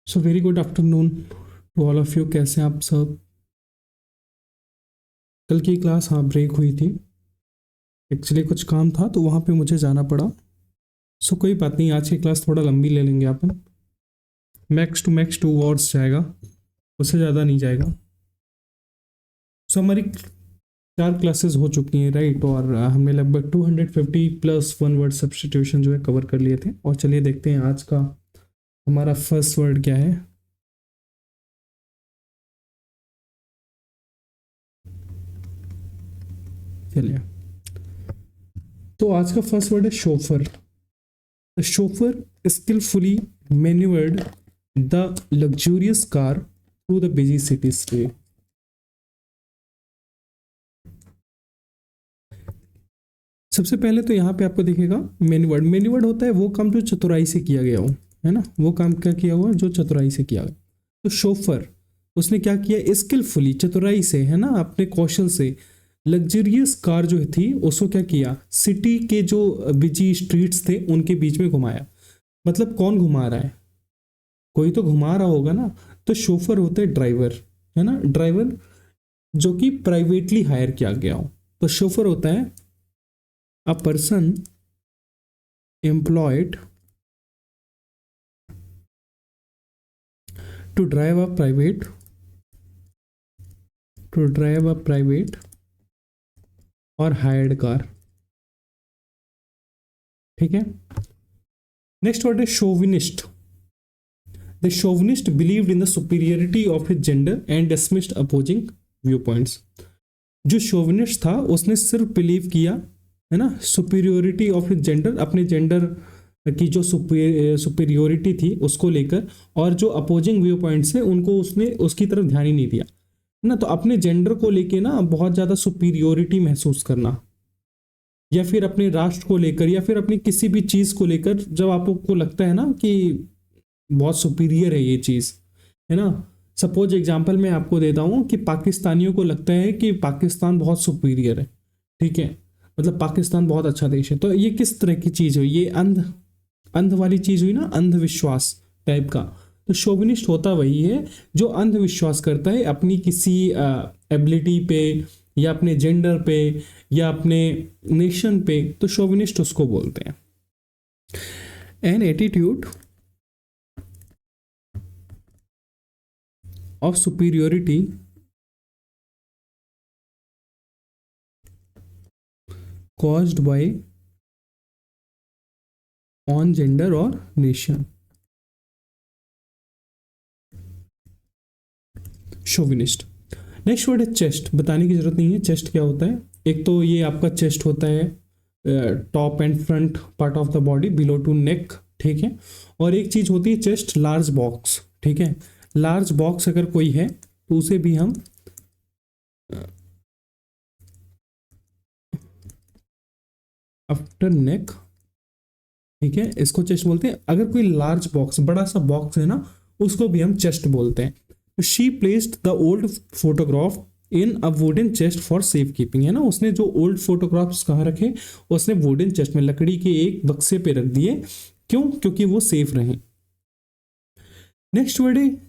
So very good afternoon to all of you. कैसे हैं आप सब? कल की क्लास हाँ ब्रेक हुई थी। एक्चुअली कुछ काम था तो वहाँ पे मुझे जाना पड़ा। सो कोई बात नहीं, आज की क्लास थोड़ा लंबी ले लेंगे अपन। मैक्स टू आवर्स जाएगा, उससे ज़्यादा नहीं जाएगा। सो हमारी 4 क्लासेस हो चुकी हैं राइट, और हमने लगभग 250+1 वर्ड सब्स्टिट्यूशन जो है कवर कर लिए थे। और चलिए देखते हैं आज का हमारा फर्स्ट वर्ड क्या है। चलिए, तो आज का फर्स्ट वर्ड है chauffeur. The chauffeur skillfully maneuvered the luxurious car through the busy city street. सबसे पहले तो यहाँ पे आपको दिखेगा मैन्यूवर्ड। मैन्यूवर्ड होता है वो काम जो चतुराई से किया गया हो, है ना। वो काम क्या किया हुआ जो चतुराई से किया गया। तो शोफर उसने क्या किया, स्किलफुली चतुराई से, है ना, अपने कौशल से लग्जरियस कार जो थी उसको क्या किया, सिटी के जो बिजी स्ट्रीट्स थे उनके बीच में घुमाया। मतलब कौन घुमा रहा है, कोई तो घुमा रहा होगा ना। तो शोफर होते हैं ड्राइवर, है ना, ड्राइवर जो कि प्राइवेटली हायर किया गया हो। तो शोफर होता है a person employed to drive a private और हायर्ड कार। ठीक है। नेक्स्ट वर्ड है chauvinist. The chauvinist believed in the superiority of his gender and dismissed opposing view points. जो शोविनिस्ट था उसने सिर्फ बिलीव किया, है ना, सुपीरियोरिटी ऑफ हिज जेंडर, अपने जेंडर की जो सुपीरियोरिटी थी उसको लेकर, और जो अपोजिंग व्यू पॉइंट्स है उनको उसने उसकी तरफ ध्यान ही नहीं दिया, है ना। तो अपने जेंडर को लेकर ना बहुत ज़्यादा सुपीरियोरिटी महसूस करना, या फिर अपने राष्ट्र को लेकर, या फिर अपनी किसी भी चीज़ को लेकर जब आपको लगता है ना कि बहुत सुपीरियर है ये चीज़, है ना। सपोज एग्जांपल मैं आपको देता हूँ कि पाकिस्तानियों को लगता है कि पाकिस्तान बहुत सुपीरियर है, ठीक है, मतलब पाकिस्तान बहुत अच्छा देश है। तो ये किस तरह की चीज़ हुई, ये अंध अंध वाली चीज़ हुई ना, अंधविश्वास टाइप का। तो शोविनिस्ट होता वही है जो अंधविश्वास करता है अपनी किसी एबिलिटी पे, या अपने जेंडर पे, या अपने नेशन पे। तो शोविनिस्ट उसको बोलते हैं। An attitude of superiority caused by on gender or nation। Chauvinist. Next word है चेस्ट। बताने की जरूरत नहीं है चेस्ट क्या होता है। एक तो ये आपका चेस्ट होता है top and front part of the body below to neck, ठीक है। और एक चीज होती है चेस्ट लार्ज बॉक्स, ठीक है। लार्ज बॉक्स अगर कोई है तो उसे भी हम आफ्टर नेक, ठीक है, इसको चेस्ट बोलते हैं। अगर कोई लार्ज बॉक्स, बड़ा सा बॉक्स है ना, उसको भी हम चेस्ट बोलते हैं। She placed the old photograph in a wooden chest for safe keeping, है ना। उसने जो ओल्ड फोटोग्राफ्स कहाँ रखे, उसने वुडन चेस्ट में, लकड़ी के एक बक्से पे रख दिए। क्यों? क्योंकि वो सेफ रहे। नेक्स्ट वर्ड है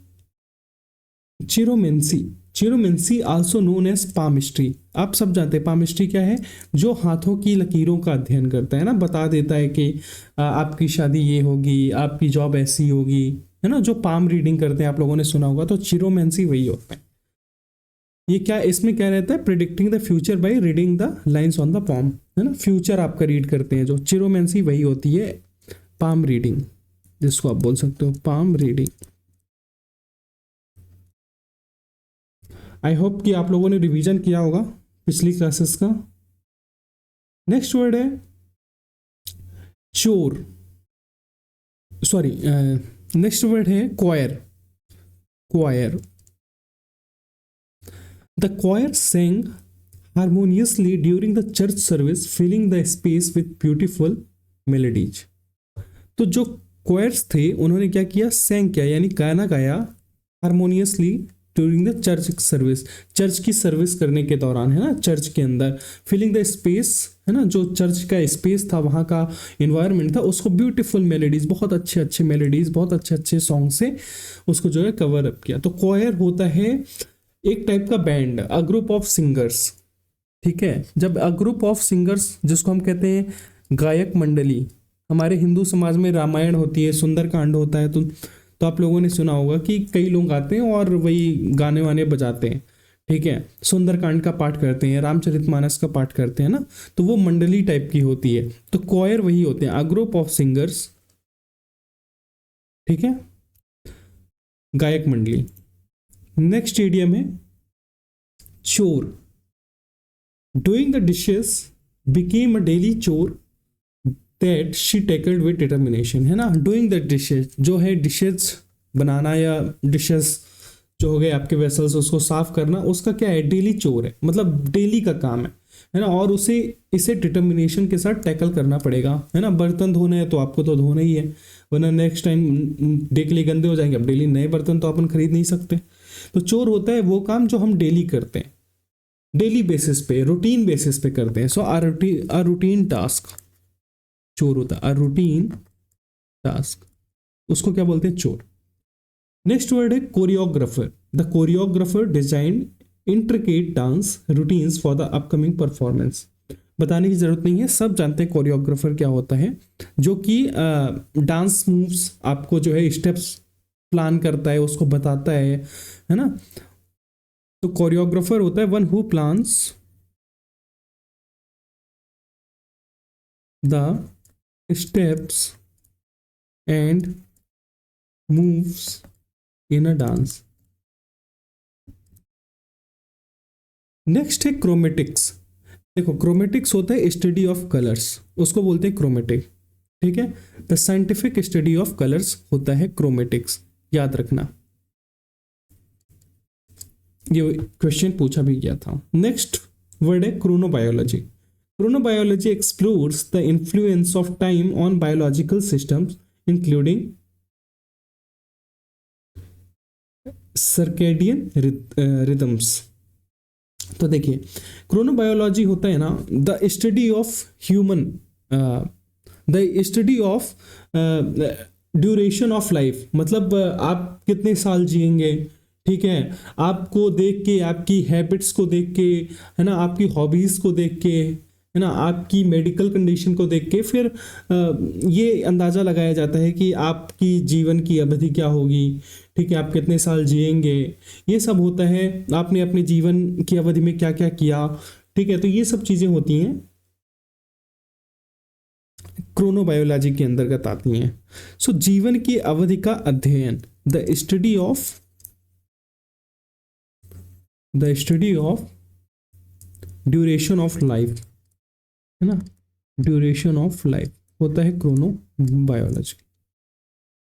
चिरोमेंसी। चिरोमेंसी आल्सो नोन एज पामिस्ट्री। आप सब जानते हैं पामिस्ट्री क्या है, जो हाथों की लकीरों का अध्ययन करता है ना, बता देता है कि आपकी शादी ये होगी, आपकी जॉब ऐसी होगी, है ना। जो पाम रीडिंग करते हैं आप लोगों ने सुना होगा, तो चिरोमेंसी वही होता है। ये क्या, इसमें क्या रहता है, predicting the future by reading the lines on the palm, है ना। फ्यूचर आपका रीड करते हैं। जो चिरोमेंसी वही होती है पाम रीडिंग, जिसको आप बोल सकते हो पाम रीडिंग। आई होप कि आप लोगों ने रिवीजन किया होगा पिछली क्लासेस का। नेक्स्ट वर्ड है चोर, सॉरी, नेक्स्ट वर्ड है choir. Choir. The choir sang harmoniously during the church service, filling the space with beautiful melodies। तो जो क्वायर्स थे उन्होंने क्या किया, sang किया, यानी गाना गाया, harmoniously during the church service, church की सर्विस करने के दौरान, है ना, चर्च के अंदर फिलिंग द स्पेस, है ना, जो चर्च का स्पेस था, वहाँ का इन्वायरमेंट था, उसको ब्यूटीफुल मेलोडीज, बहुत अच्छे अच्छे मेलोडीज, बहुत अच्छे अच्छे सॉन्ग से उसको जो है कवर अप किया। तो क्वायर होता है एक टाइप का band, a group of singers, ठीक है। जब अ ग्रुप ऑफ सिंगर्स, जिसको हम कहते हैं गायक मंडली, हमारे हिंदू समाज में रामायण होती है, सुंदरकांड होता है, तो आप लोगों ने सुना होगा कि कई लोग आते हैं और वही गाने वाने बजाते हैं, ठीक है, सुंदरकांड का पाठ करते हैं, रामचरितमानस का पाठ करते हैं ना, तो वो मंडली टाइप की होती है। तो क्वायर वही होते हैं, अ ग्रुप ऑफ सिंगर्स, ठीक है, गायक मंडली। नेक्स्ट इडियम है chore. Doing the dishes became a daily chore that she tackled with determination, है ना। डूइंग द डिशेज, जो है डिशेज बनाना या डिशेस जो हो गए आपके वेसल्स, उसको साफ करना, उसका क्या है, डेली चोर है, मतलब डेली का काम है ना, और इसे डिटर्मिनेशन के साथ टैकल करना पड़ेगा, है ना। बर्तन धोने हैं तो आपको तो धोना ही है, वरना नेक्स्ट टाइम डे के लिए गंदे हो जाएंगे। अब डेली नए बर्तन तो अपन खरीद नहीं सकते। तो चोर होता है वो काम जो हम डेली करते हैं, डेली बेसिस पे, रूटीन बेसिस पे करते हैं। सो अ रूटीन टास्क चोर होता है, अ रूटीन टास्क, उसको क्या बोलते हैं, चोर। नेक्स्ट वर्ड है choreographer. The choreographer design intricate dance routines for the upcoming performance. बताने की जरूरत नहीं है, सब जानते हैं कोरियोग्राफर क्या होता है, जो कि डांस मूव्स आपको जो है स्टेप्स प्लान करता है, उसको बताता है ना। तो कोरियोग्राफर होता है one who plans the steps and moves in a dance. Next है क्रोमेटिक्स। देखो क्रोमेटिक्स होता है स्टडी ऑफ कलर्स, उसको बोलते हैं क्रोमेटिक, ठीक है। The scientific study of colours होता है क्रोमेटिक्स, याद रखना, ये क्वेश्चन पूछा भी गया था। नेक्स्ट वर्ड है chronobiology. Chronobiology explores the influence of time on biological systems including circadian rhythms. तो देखिए क्रोनोबायोलॉजी होता है ना, the study of human, the study of duration of life, मतलब आप कितने साल जिएंगे, ठीक है, आपको देख के, आपकी हैबिट्स को देख के, है ना, आपकी हॉबीज़ को देख के, है ना, आपकी मेडिकल कंडीशन को देख के, फिर ये अंदाज़ा लगाया जाता है कि आपकी जीवन की अवधि क्या होगी, ठीक है, आप कितने साल जिएंगे, ये सब होता है, आपने अपने जीवन की अवधि में क्या क्या किया, ठीक है। तो ये सब चीज़ें होती हैं, क्रोनोबायोलॉजी के अंतर्गत आती हैं। सो जीवन की अवधि का अध्ययन, the study of duration of life, है ना, ड्यूरेशन ऑफ लाइफ होता है क्रोनोबायोलॉजी।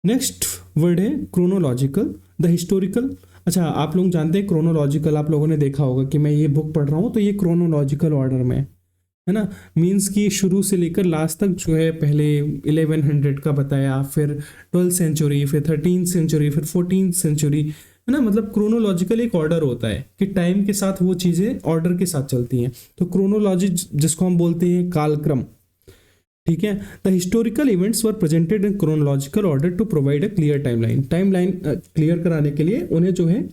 नेक्स्ट वर्ड है क्रोनोलॉजिकल, द हिस्टोरिकल। अच्छा, आप लोग जानते हैं क्रोनोलॉजिकल, आप लोगों ने देखा होगा कि मैं ये बुक पढ़ रहा हूँ तो ये क्रोनोलॉजिकल ऑर्डर में है ना, मीन्स कि शुरू से लेकर लास्ट तक जो है, पहले 1100 का बताया, फिर 12th सेंचुरी, फिर 13th सेंचुरी, फिर 14th सेंचुरी, है ना। मतलब क्रोनोलॉजिकल एक ऑर्डर होता है कि टाइम के साथ वो चीज़ें ऑर्डर के साथ चलती हैं। तो क्रोनोलॉजी जिसको हम बोलते हैं कालक्रम, ठीक है। The historical events were presented in chronological order to provide a clear timeline clear कराने के लिए उन्हें जो है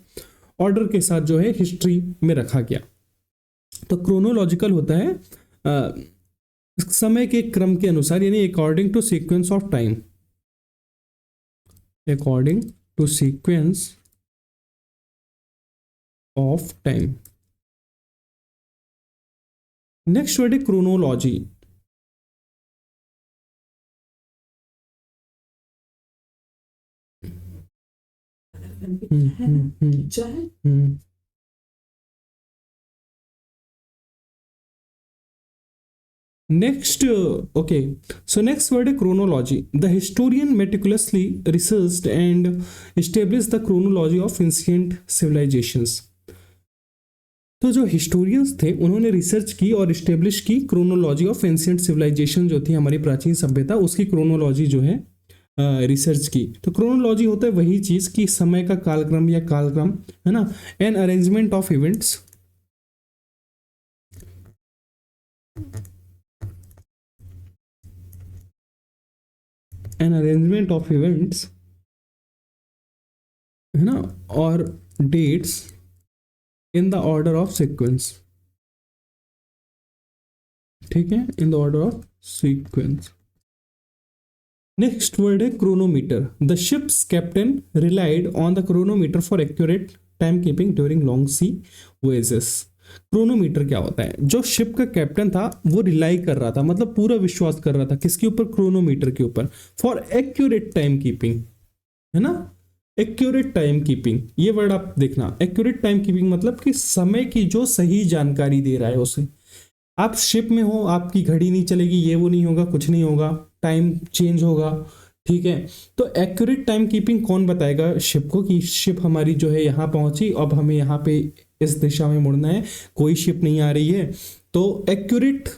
ऑर्डर के साथ जो है हिस्ट्री में रखा गया। तो क्रोनोलॉजिकल होता है समय के क्रम के अनुसार, यानी according to sequence of time, according to sequence of time. Next word है chronology. Next, okay, so next word is chronology. The historian meticulously researched and established the chronology of ancient civilizations. तो जो historians थे उन्होंने research की और establish की chronology of ancient civilisation, जो थी हमारी प्राचीन सभ्यता, उसकी क्रोनोलॉजी जो है रिसर्च की। तो क्रोनोलॉजी होता है वही चीज कि समय का कालक्रम या कालक्रम, है ना, an arrangement of events, an arrangement of events, है ना, और dates in the order of sequence, ठीक है, in the order of sequence. Next word है chronometer. The ship's captain relied on the chronometer for accurate time keeping during long sea voyages. Chronometer क्या होता है? जो शिप का captain था वो रिलाई कर रहा था, मतलब पूरा विश्वास कर रहा था किसके ऊपर? क्रोनोमीटर के ऊपर, फॉर एक्यूरेट टाइम कीपिंग, है ना, एक्यूरेट टाइम कीपिंग, ये वर्ड आप देखना। एक्यूरेट टाइम कीपिंग मतलब कि समय की जो सही जानकारी दे रहा है उसे। आप शिप में हो, आपकी घड़ी नहीं चलेगी, ये वो नहीं होगा, कुछ नहीं होगा, टाइम चेंज होगा, ठीक है। तो एक्यूरेट टाइम कीपिंग कौन बताएगा शिप को कि शिप हमारी जो है यहाँ पहुंची, अब हमें यहाँ पे इस दिशा में मुड़ना है, कोई शिप नहीं आ रही है। तो एक्यूरेट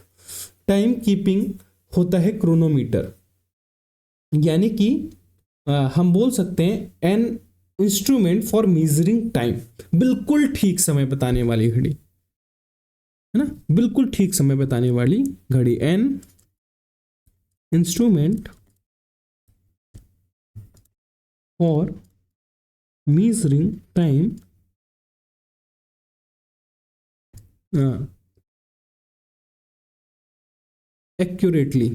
टाइम कीपिंग होता है क्रोनोमीटर, यानी कि हम बोल सकते हैं an instrument for measuring time, बिल्कुल ठीक समय बताने वाली घड़ी, है ना, बिल्कुल ठीक समय बताने वाली घड़ी। An instrument for measuring time accurately.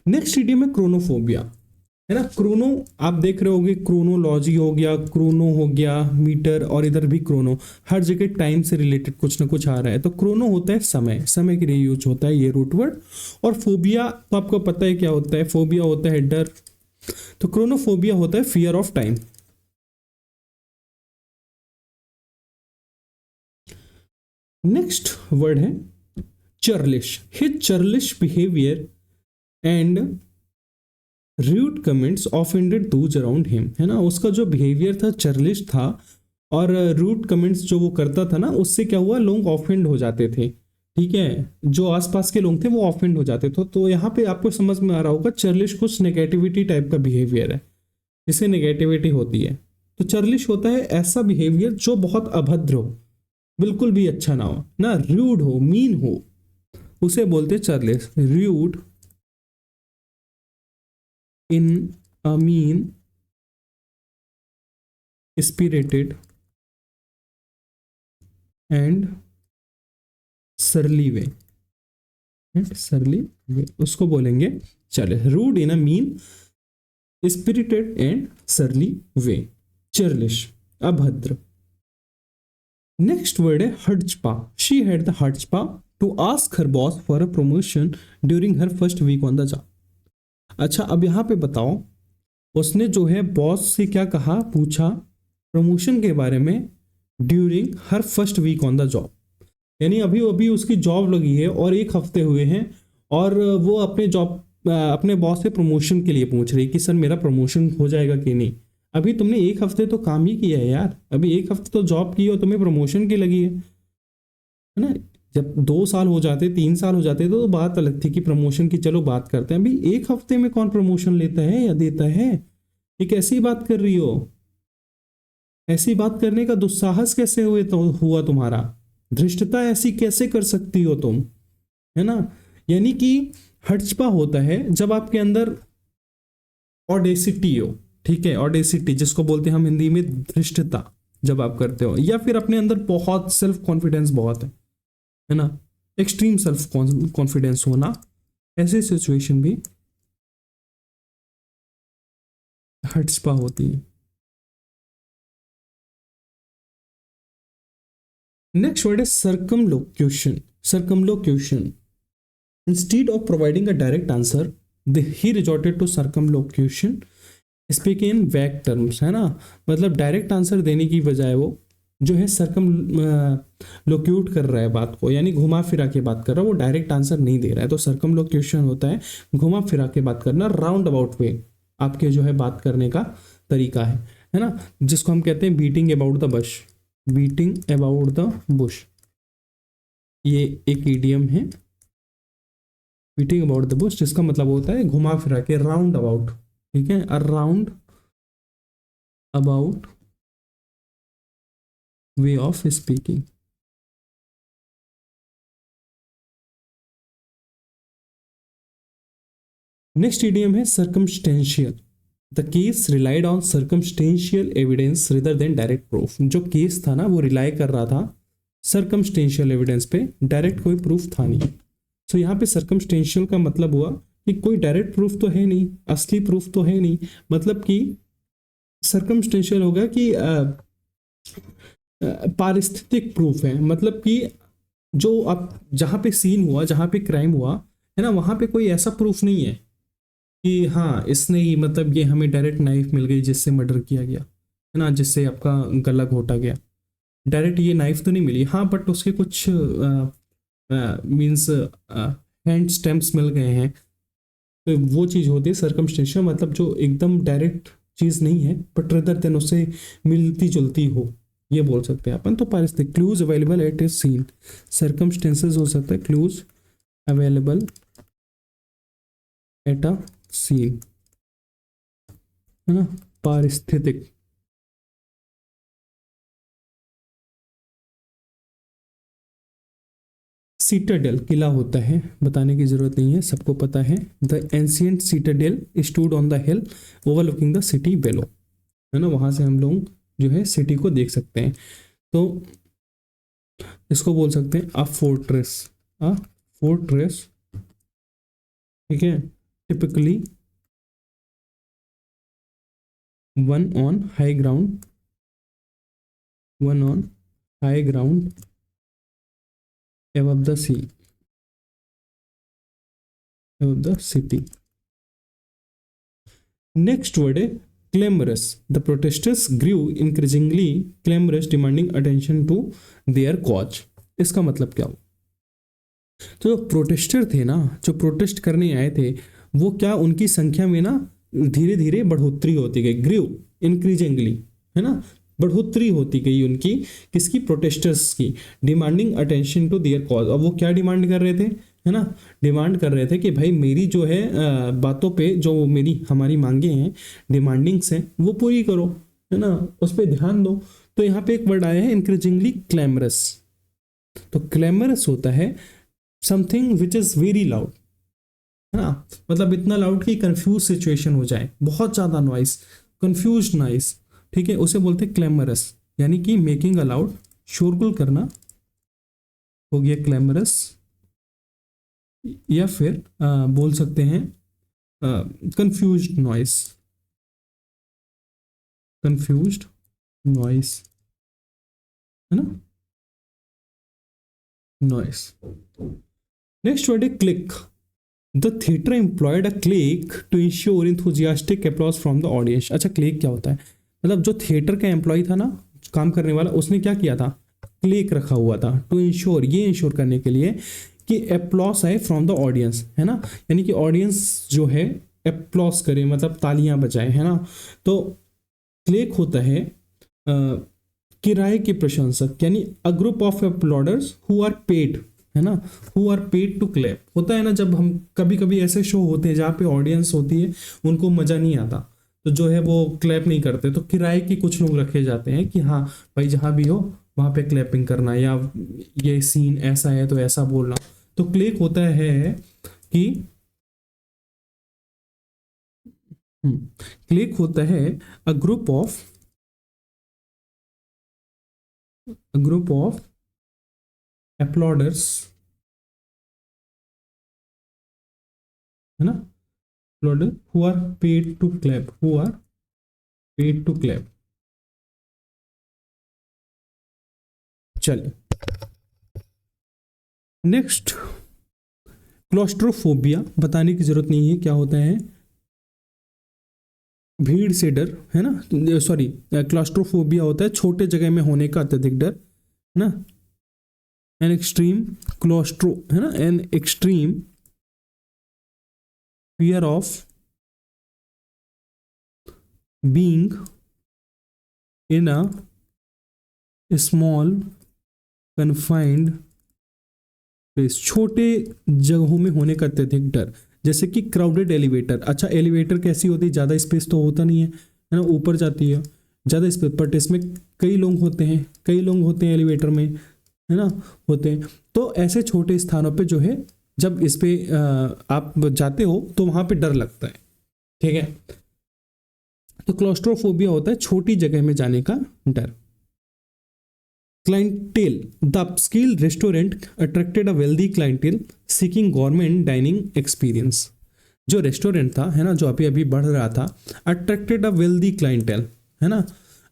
Next idiom है क्रोनोफोबिया, है ना। क्रोनो आप देख रहे होगे, क्रोनोलॉजी हो गया, क्रोनो हो गया, मीटर, और इधर भी क्रोनो, हर जगह टाइम से रिलेटेड कुछ ना कुछ आ रहा है। तो क्रोनो होता है समय, समय के लिए यूज होता है ये रूट वर्ड। और फोबिया तो आपको पता है क्या होता है, फोबिया होता है डर। तो क्रोनोफोबिया होता है fear of time. Next word है churlish. His churlish behaviour and rude comments offended those around him, है ना, उसका जो बिहेवियर था चर्लिश था, और रूड कमेंट्स जो वो करता था ना, उससे क्या हुआ, लोग ऑफेंड हो जाते थे, ठीक है, जो आसपास के लोग थे वो ऑफेंड हो जाते थे। तो यहाँ पे आपको समझ में आ रहा होगा चर्लिश कुछ नेगेटिविटी टाइप का बिहेवियर है, जिसे नेगेटिविटी होती है। तो चर्लिश होता है ऐसा बिहेवियर जो बहुत अभद्र हो, बिल्कुल भी अच्छा ना हो, ना रूड हो, मीन हो, उसे बोलते churlish. Rude in a mean spirited and surly way, surly way उसको बोलेंगे चले, rude in a mean spirited and surly way, churlish, अभद्र। नेक्स्ट वर्ड है chutzpah. She had the chutzpah to ask her boss for a promotion during her first week on the job. अच्छा, अब यहाँ पे बताओ, उसने जो है बॉस से क्या कहा, पूछा प्रमोशन के बारे में during her first week on the job, यानी अभी अभी उसकी जॉब लगी है और 1 हफ्ते हुए हैं, और वो अपने जॉब अपने बॉस से प्रमोशन के लिए पूछ रही कि सर मेरा प्रमोशन हो जाएगा कि नहीं। अभी तुमने 1 हफ्ते तो काम ही किया है यार, अभी 1 हफ्ते तो जॉब की और तुम्हें प्रमोशन की लगी है ना। जब 2 साल हो जाते, 3 साल हो जाते तो बात अलग थी कि प्रमोशन की, चलो बात करते हैं। अभी 1 हफ्ते में कौन प्रमोशन लेता है या देता है? ये कैसी बात कर रही हो? ऐसी बात करने का दुस्साहस कैसे हुआ तुम्हारा? धृष्टता ऐसी कैसे कर सकती हो तुम, है ना। यानी कि हड़चपा होता है जब आपके अंदर ऑडेसिटी हो, ठीक है, ऑडेसिटी जिसको बोलते हैं हम हिंदी में धृष्टता, जब आप करते हो, या फिर अपने अंदर बहुत सेल्फ कॉन्फिडेंस बहुत है ना, एक्सट्रीम सेल्फ कॉन्फिडेंस होना, ऐसी सिचुएशन भी हड़चपा होती है। नेक्स्ट वर्ड है circumlocution. Circumlocution, instead of providing a direct answer, he resorted to circumlocution, speak in vague terms, है ना, मतलब डायरेक्ट आंसर देने की बजाय वो जो है सर्कम लोक्यूट कर रहा है बात को, यानी घुमा फिरा के बात कर रहा है, वो डायरेक्ट आंसर नहीं दे रहा है। तो सर्कम लोक्यूशन होता है घुमा फिरा के बात करना, राउंड अबाउट वे आपके जो है बात करने का तरीका है ना, जिसको हम कहते हैं beating about the Bush, beating about the Bush, ये एक इडियम है, बीटिंग अबाउट द बुश, जिसका मतलब होता है घुमा फिरा के, राउंड अबाउट, ठीक है, around about way of speaking. Next idiom है circumstantial. The case relied on circumstantial evidence rather than direct proof. जो केस था ना वो रिलाई कर रहा था सर्कमस्टेंशियल एविडेंस पे, डायरेक्ट कोई प्रूफ था नहीं। सो यहाँ पे सर्कमस्टेंशियल का मतलब हुआ कि कोई डायरेक्ट प्रूफ तो है नहीं, असली प्रूफ तो है नहीं, मतलब कि सर्कमस्टेंशियल होगा कि पारिस्थितिक प्रूफ है, मतलब कि जो आप जहाँ पे सीन हुआ, जहाँ पे क्राइम हुआ है ना, वहाँ पे कोई ऐसा प्रूफ नहीं है कि हाँ इसने ही, मतलब ये हमें डायरेक्ट नाइफ मिल गई जिससे मर्डर किया गया है ना, जिससे आपका गला घोटा गया, डायरेक्ट ये नाइफ तो नहीं मिली, हाँ बट उसके कुछ मीन्स हैंड स्टैम्प्स मिल गए हैं, तो वो चीज़ होती है सर्कमस्टेंशियल, मतलब जो एकदम डायरेक्ट चीज़ नहीं है बट रेदर देन उससे मिलती जुलती हो, ये बोल सकते हैं अपन। तो पारिस्थितिक clues available at a scene, circumstances हो सकता है clues available at a scene, है ना, पारिस्थितिक। सीटाडेल किला होता है, बताने की जरूरत नहीं है, सबको पता है। The ancient citadel stood on the hill overlooking the city below, है ना, वहां से हम लोग जो है सिटी को देख सकते हैं। तो इसको बोल सकते हैं अ फोर्ट्रेस, अ फोर्ट्रेस, ठीक है, typically one on high ground, one on high ground above the sea, above the city. Next word है clamorous. The protesters grew increasingly clamorous, demanding attention to their cause. इसका मतलब क्या हो? तो जो प्रोटेस्टर थे ना, जो प्रोटेस्ट करने आए थे, वो क्या उनकी संख्या में ना धीरे धीरे बढ़ोतरी होती गई, ग्रीव इंक्रीजिंगली, है ना, बढ़ोतरी होती गई उनकी, किसकी, प्रोटेस्टर्स की, demanding attention to their cause. अब वो क्या डिमांड कर रहे थे, है ना, डिमांड कर रहे थे कि भाई मेरी जो है बातों पे, जो मेरी हमारी मांगे हैं, डिमांडिंग्स हैं, वो पूरी करो, है ना, उस पर ध्यान दो। तो यहाँ पे एक वर्ड आया है इंक्रीजिंगली क्लैमरस। तो क्लैमरस होता है something which is very loud, है ना, मतलब इतना लाउड कि कंफ्यूज सिचुएशन हो जाए, बहुत ज्यादा नॉइस, कंफ्यूज नॉइस, ठीक है, उसे बोलते हैं क्लैमरस, यानी कि मेकिंग अ लाउड, शोरगुल करना हो गया क्लैमरस। या फिर बोल सकते हैं कंफ्यूज नॉइस, कंफ्यूज नॉइस, है ना, नॉइस। नेक्स्ट वर्ड है clique. The theatre employed a clique to ensure enthusiastic applause from the audience. अच्छा क्लिक क्या होता है, मतलब जो थिएटर का एम्प्लॉय था ना, काम करने वाला, उसने क्या किया था, क्लिक रखा हुआ था, टू इंश्योर, ये इंश्योर करने के लिए कि अप्लॉस आए फ्रॉम द ऑडियंस, है ना, यानी कि ऑडियंस जो है अप्लॉस करे, मतलब तालियां बजाए, है ना। तो क्लिक होता है किराए के प्रशंसक, यानी a group of applauders who are paid, है ना, who are paid to clap. होता है ना, जब हम कभी कभी ऐसे शो होते हैं जहाँ पे ऑडियंस होती है, उनको मजा नहीं आता, तो जो है वो क्लैप नहीं करते, तो किराए के कुछ लोग रखे जाते हैं कि हाँ भाई जहाँ भी हो वहाँ पे क्लैपिंग करना, या ये सीन ऐसा है तो ऐसा बोलना। तो क्लिक होता है कि क्लिक होता है a group of, group of applauders, है ना, applauders who are paid to clap, who are paid to clap। चलिए नेक्स्ट, क्लॉस्ट्रोफोबिया, बताने की जरूरत नहीं है क्या होता है, भीड़ से डर, है ना, सॉरी, क्लॉस्ट्रोफोबिया होता है छोटे जगह में होने का अत्यधिक डर, है ना, एन एक्सट्रीम क्लॉस्ट्रो, है ना, an extreme fear of being in a small confined place, छोटे जगहों में होने का अत्यधिक डर, जैसे कि क्राउडेड एलिवेटर। अच्छा, एलिवेटर कैसी होती है, ज़्यादा स्पेस तो होता नहीं है ना, ऊपर जाती है ज़्यादा स्पेस, बट इसमें कई लोग होते हैं, कई लोग होते हैं एलिवेटर में, है ना, होते हैं। तो ऐसे छोटे स्थानों पे जो है, जब इस पे आप जाते हो तो वहाँ पे डर लगता है, ठीक है। तो क्लॉस्ट्रोफोबिया होता है छोटी जगह में जाने का डर। Clientele, the upscale restaurant attracted a wealthy clientele seeking government dining experience. जो रेस्टोरेंट था, है ना, जो अभी अभी बढ़ रहा था, अट्रैक्टेड अ वेल्दी क्लाइंटेल, है ना,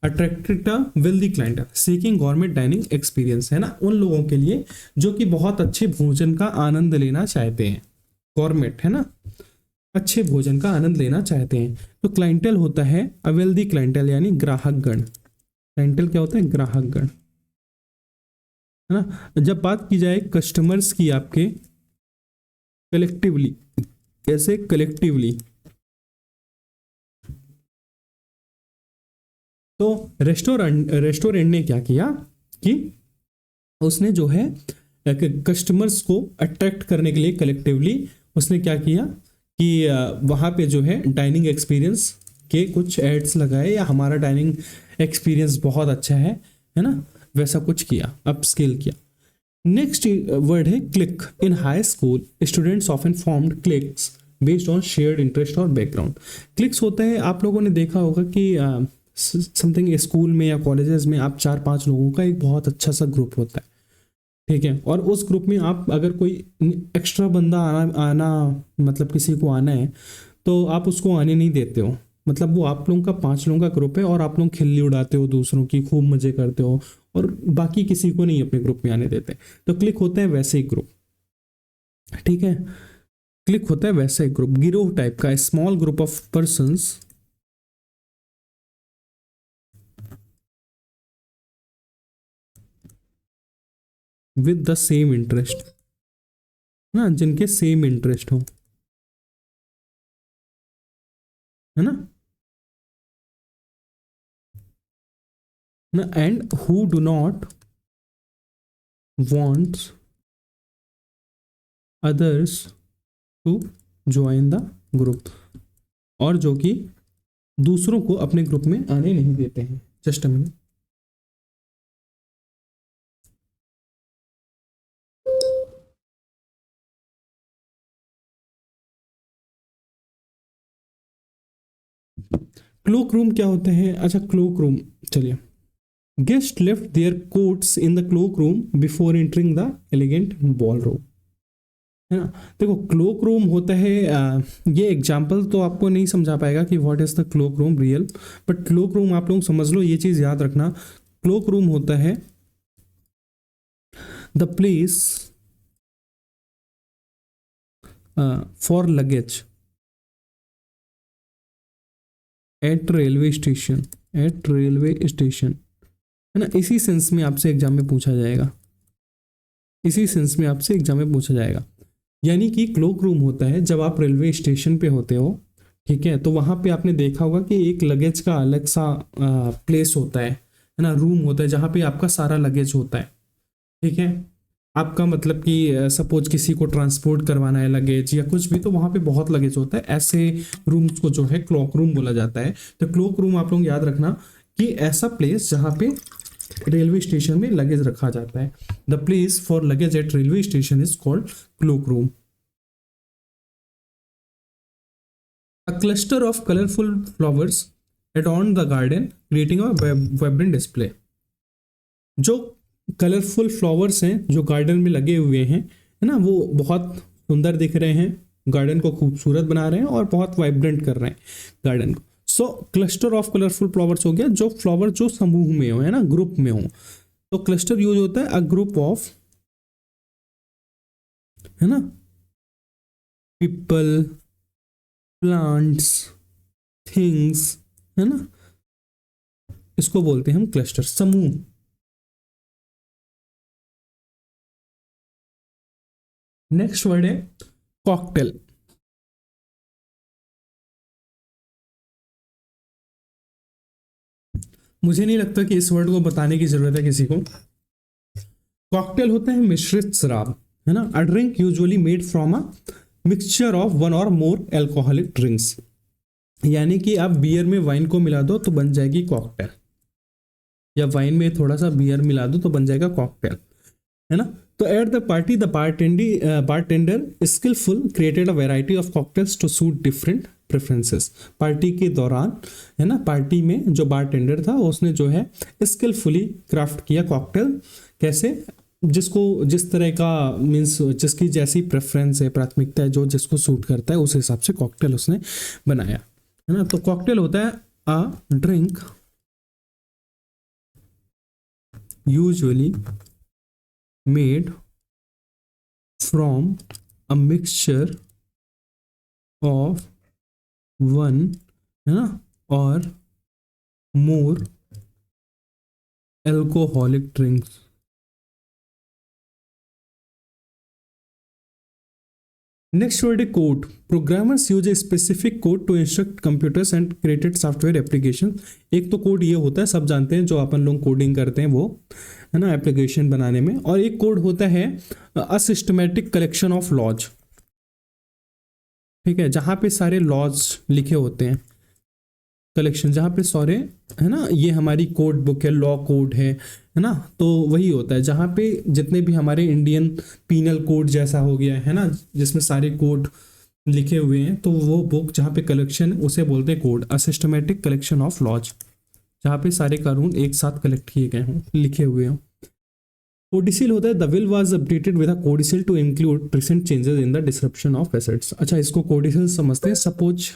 attracted a wealthy clientele seeking government dining experience, है ना, उन लोगों के लिए जो कि बहुत अच्छे भोजन का आनंद लेना चाहते हैं। गवर्नमेंट, है ना, अच्छे भोजन का आनंद लेना चाहते हैं। तो क्लाइंटेल होता है अवेल्दी क्लाइंटेल, यानी ग्राहकगण। क्लाइंटेल क्या होता है, ग्राहकगण, है ना। जब बात की जाए कस्टमर्स की आपके कलेक्टिवली, कैसे कलेक्टिवली, तो रेस्टोरेंट ने क्या किया कि उसने जो है कस्टमर्स को अट्रैक्ट करने के लिए कलेक्टिवली उसने क्या किया कि वहाँ पे जो है डाइनिंग एक्सपीरियंस के कुछ एड्स लगाए, या हमारा डाइनिंग एक्सपीरियंस बहुत अच्छा है ना, वैसा कुछ किया, अपस्केल किया। नेक्स्ट वर्ड है click. In high school students often formed clicks based on shared interest और बैकग्राउंड। क्लिक्स होता है, आप लोगों ने देखा होगा कि समथिंग स्कूल में या कॉलेजेस में आप 4-5 लोगों का एक बहुत अच्छा सा ग्रुप होता है, ठीक है। और उस ग्रुप में आप अगर कोई एक्स्ट्रा बंदा आना मतलब किसी को आना है तो आप उसको आने नहीं देते हो, मतलब वो आप लोगों का 5 लोगों का ग्रुप है और आप लोग खिल्ली उड़ाते हो दूसरों की, खूब मजे करते हो और बाकी किसी को नहीं अपने ग्रुप में आने देते। तो क्लिक होता है वैसे ही ग्रुप, ठीक है। क्लिक होता है वैसे ही ग्रुप, गिरोह टाइप का, small group of persons with the same interest, ना, जिनके सेम इंटरेस्ट हो, है ना, and who do not wants others to join the group, और जो कि दूसरों को अपने ग्रुप में आने नहीं देते हैं। Just a minute. Cloakroom क्या होता है, अच्छा क्लोक रूम, चलिए। Guest left their coats in the cloakroom before entering the elegant ballroom, है ना। देखो क्लोक रूम होता है, ये एग्जाम्पल तो आपको नहीं समझा पाएगा कि what is the cloakroom real, but cloakroom आप लोग समझ लो, ये चीज याद रखना। क्लोक रूम होता है the place for luggage eight railway station, eight railway station, है ना। इसी सेंस में आपसे एग्जाम में पूछा जाएगा, इसी सेंस में आपसे एग्जाम में पूछा जाएगा। यानी कि क्लोक रूम होता है जब आप रेलवे स्टेशन पे होते हो, ठीक है, तो वहां पे आपने देखा होगा कि एक लगेज का अलग सा प्लेस होता है ना, रूम होता है जहाँ पे आपका सारा लगेज होता है, ठीक है। आपका मतलब कि सपोज किसी को ट्रांसपोर्ट करवाना है लगेज या कुछ भी, तो वहां पे बहुत लगेज होता है, ऐसे रूम्स को जो है क्लॉक रूम बोला जाता है। तो क्लॉक रूम आप लोग याद रखना कि ऐसा प्लेस जहाँ पे रेलवे स्टेशन में लगेज रखा जाता है। The place for luggage eight railway station is called clock room. A cluster of colorful flowers adorned the garden, creating a vibrant display. जो कलरफुल फ्लावर्स हैं जो गार्डन में लगे हुए हैं, है ना, वो बहुत सुंदर दिख रहे हैं, गार्डन को खूबसूरत बना रहे हैं और बहुत वाइब्रेंट कर रहे हैं गार्डन को। सो क्लस्टर ऑफ कलरफुल फ्लावर्स हो गया, जो फ्लावर जो समूह में हो, है ना, ग्रुप में हो। तो क्लस्टर यूज होता है अ ग्रुप ऑफ, है ना, पीपल, प्लांट्स, थिंग्स, है ना, इसको बोलते हैं हम क्लस्टर, समूह। नेक्स्ट वर्ड है कॉकटेल। मुझे नहीं लगता कि इस वर्ड को बताने की जरूरत है किसी को। कॉकटेल होता है मिश्रित शराब, है ना। अ drink usually made from a mixture of one और मोर एल्कोहलिक ड्रिंक्स, यानी कि आप बियर में वाइन को मिला दो तो बन जाएगी कॉकटेल, या वाइन में थोड़ा सा बियर मिला दो तो बन जाएगा कॉकटेल, है ना। तो at the party the bartender skilful created a variety of cocktails to suit different preferences. Party के दौरान, है ना, पार्टी में जो बारटेंडर था उसने जो है स्किलफुली क्राफ्ट किया कॉकटेल, कैसे, जिसको जिस तरह का मीन्स जिसकी जैसी प्रेफरेंस है, प्राथमिकता है, जो जिसको सूट करता है उस हिसाब से कॉकटेल उसने बनाया, है ना। तो कॉकटेल होता है a drink usually made from a mixture of one, है ना, और more alcoholic drinks. Next word is code. Programmers use a specific code to instruct computers and created software application. एक तो कोड ये होता है, सब जानते हैं, जो अपन लोग कोडिंग करते हैं वो, है ना, एप्लीकेशन बनाने में। और एक कोड होता है a systematic collection of laws, ठीक है, जहाँ पे सारे लॉज लिखे होते हैं, कलेक्शन जहाँ पे सारे, है ना, ये हमारी कोड बुक है, लॉ कोड है ना। तो वही होता है जहाँ पे जितने भी हमारे इंडियन पीनल कोड जैसा हो गया है ना, जिसमें सारे कोड लिखे हुए हैं, तो वो बुक जहाँ पे कलेक्शन, उसे बोलते हैं code. A systematic collection of laws, जहाँ पे सारे कानून एक साथ कलेक्ट किए गए हों, लिखे हुए हों। कोडिसिल होता है the will was updated with a codicil to include recent changes in the description of assets. अच्छा, इसको कोडिसिल समझते हैं। सपोज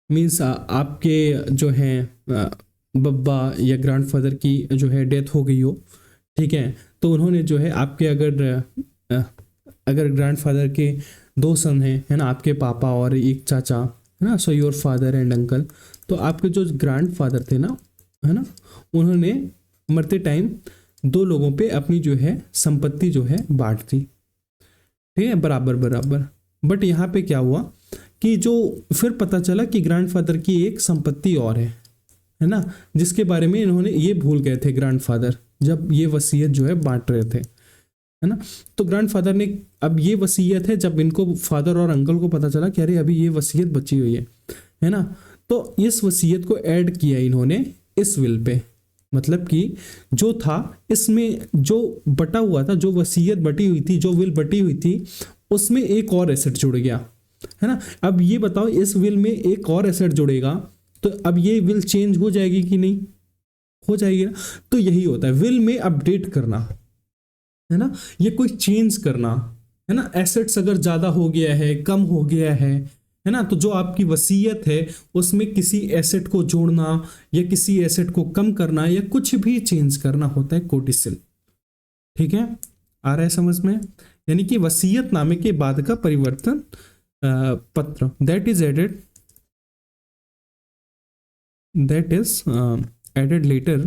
मीन्स आपके जो है बब्बा या ग्रैंडफादर की जो है डेथ हो गई हो, ठीक है, तो उन्होंने जो है आपके अगर ग्रैंडफादर के दो सन हैं, है ना, आपके पापा और एक चाचा, है ना, so your father and uncle. तो आपके जो ग्रैंडफादर थे ना, है ना, उन्होंने मरते टाइम दो लोगों पे अपनी जो है संपत्ति जो है बांट दी, ठीक है, बराबर बराबर। बट यहाँ पे क्या हुआ कि जो फिर पता चला कि ग्रैंडफादर की एक संपत्ति और है ना, जिसके बारे में इन्होंने ये भूल गए थे ग्रैंडफादर, जब ये वसीयत जो है बांट रहे थे, है ना। तो ग्रैंडफादर ने, अब ये वसीयत है, जब इनको फादर और अंकल को पता चला कि अरे अभी ये वसीयत बची हुई है ना, तो इस वसीयत को ऐड किया इन्होंने इस विल पे। मतलब कि जो था इसमें जो बटा हुआ था, जो वसीयत बटी हुई थी, जो विल बटी हुई थी, उसमें एक और एसेट जुड़ गया, है ना। अब ये बताओ, इस विल में एक और एसेट जुड़ेगा तो अब ये विल चेंज हो जाएगी कि नहीं, हो जाएगी ना। तो यही होता है विल में अपडेट करना, है ना, ये कोई चेंज करना, है ना। एसेट्स अगर ज्यादा हो गया है, कम हो गया है ना, तो जो आपकी वसीयत है उसमें किसी एसेट को जोड़ना या किसी एसेट को कम करना या कुछ भी चेंज करना होता है कोडिसिल, ठीक है। आ रहा है समझ में। यानी कि वसीयतनामे के बाद का परिवर्तन पत्र, that is added letter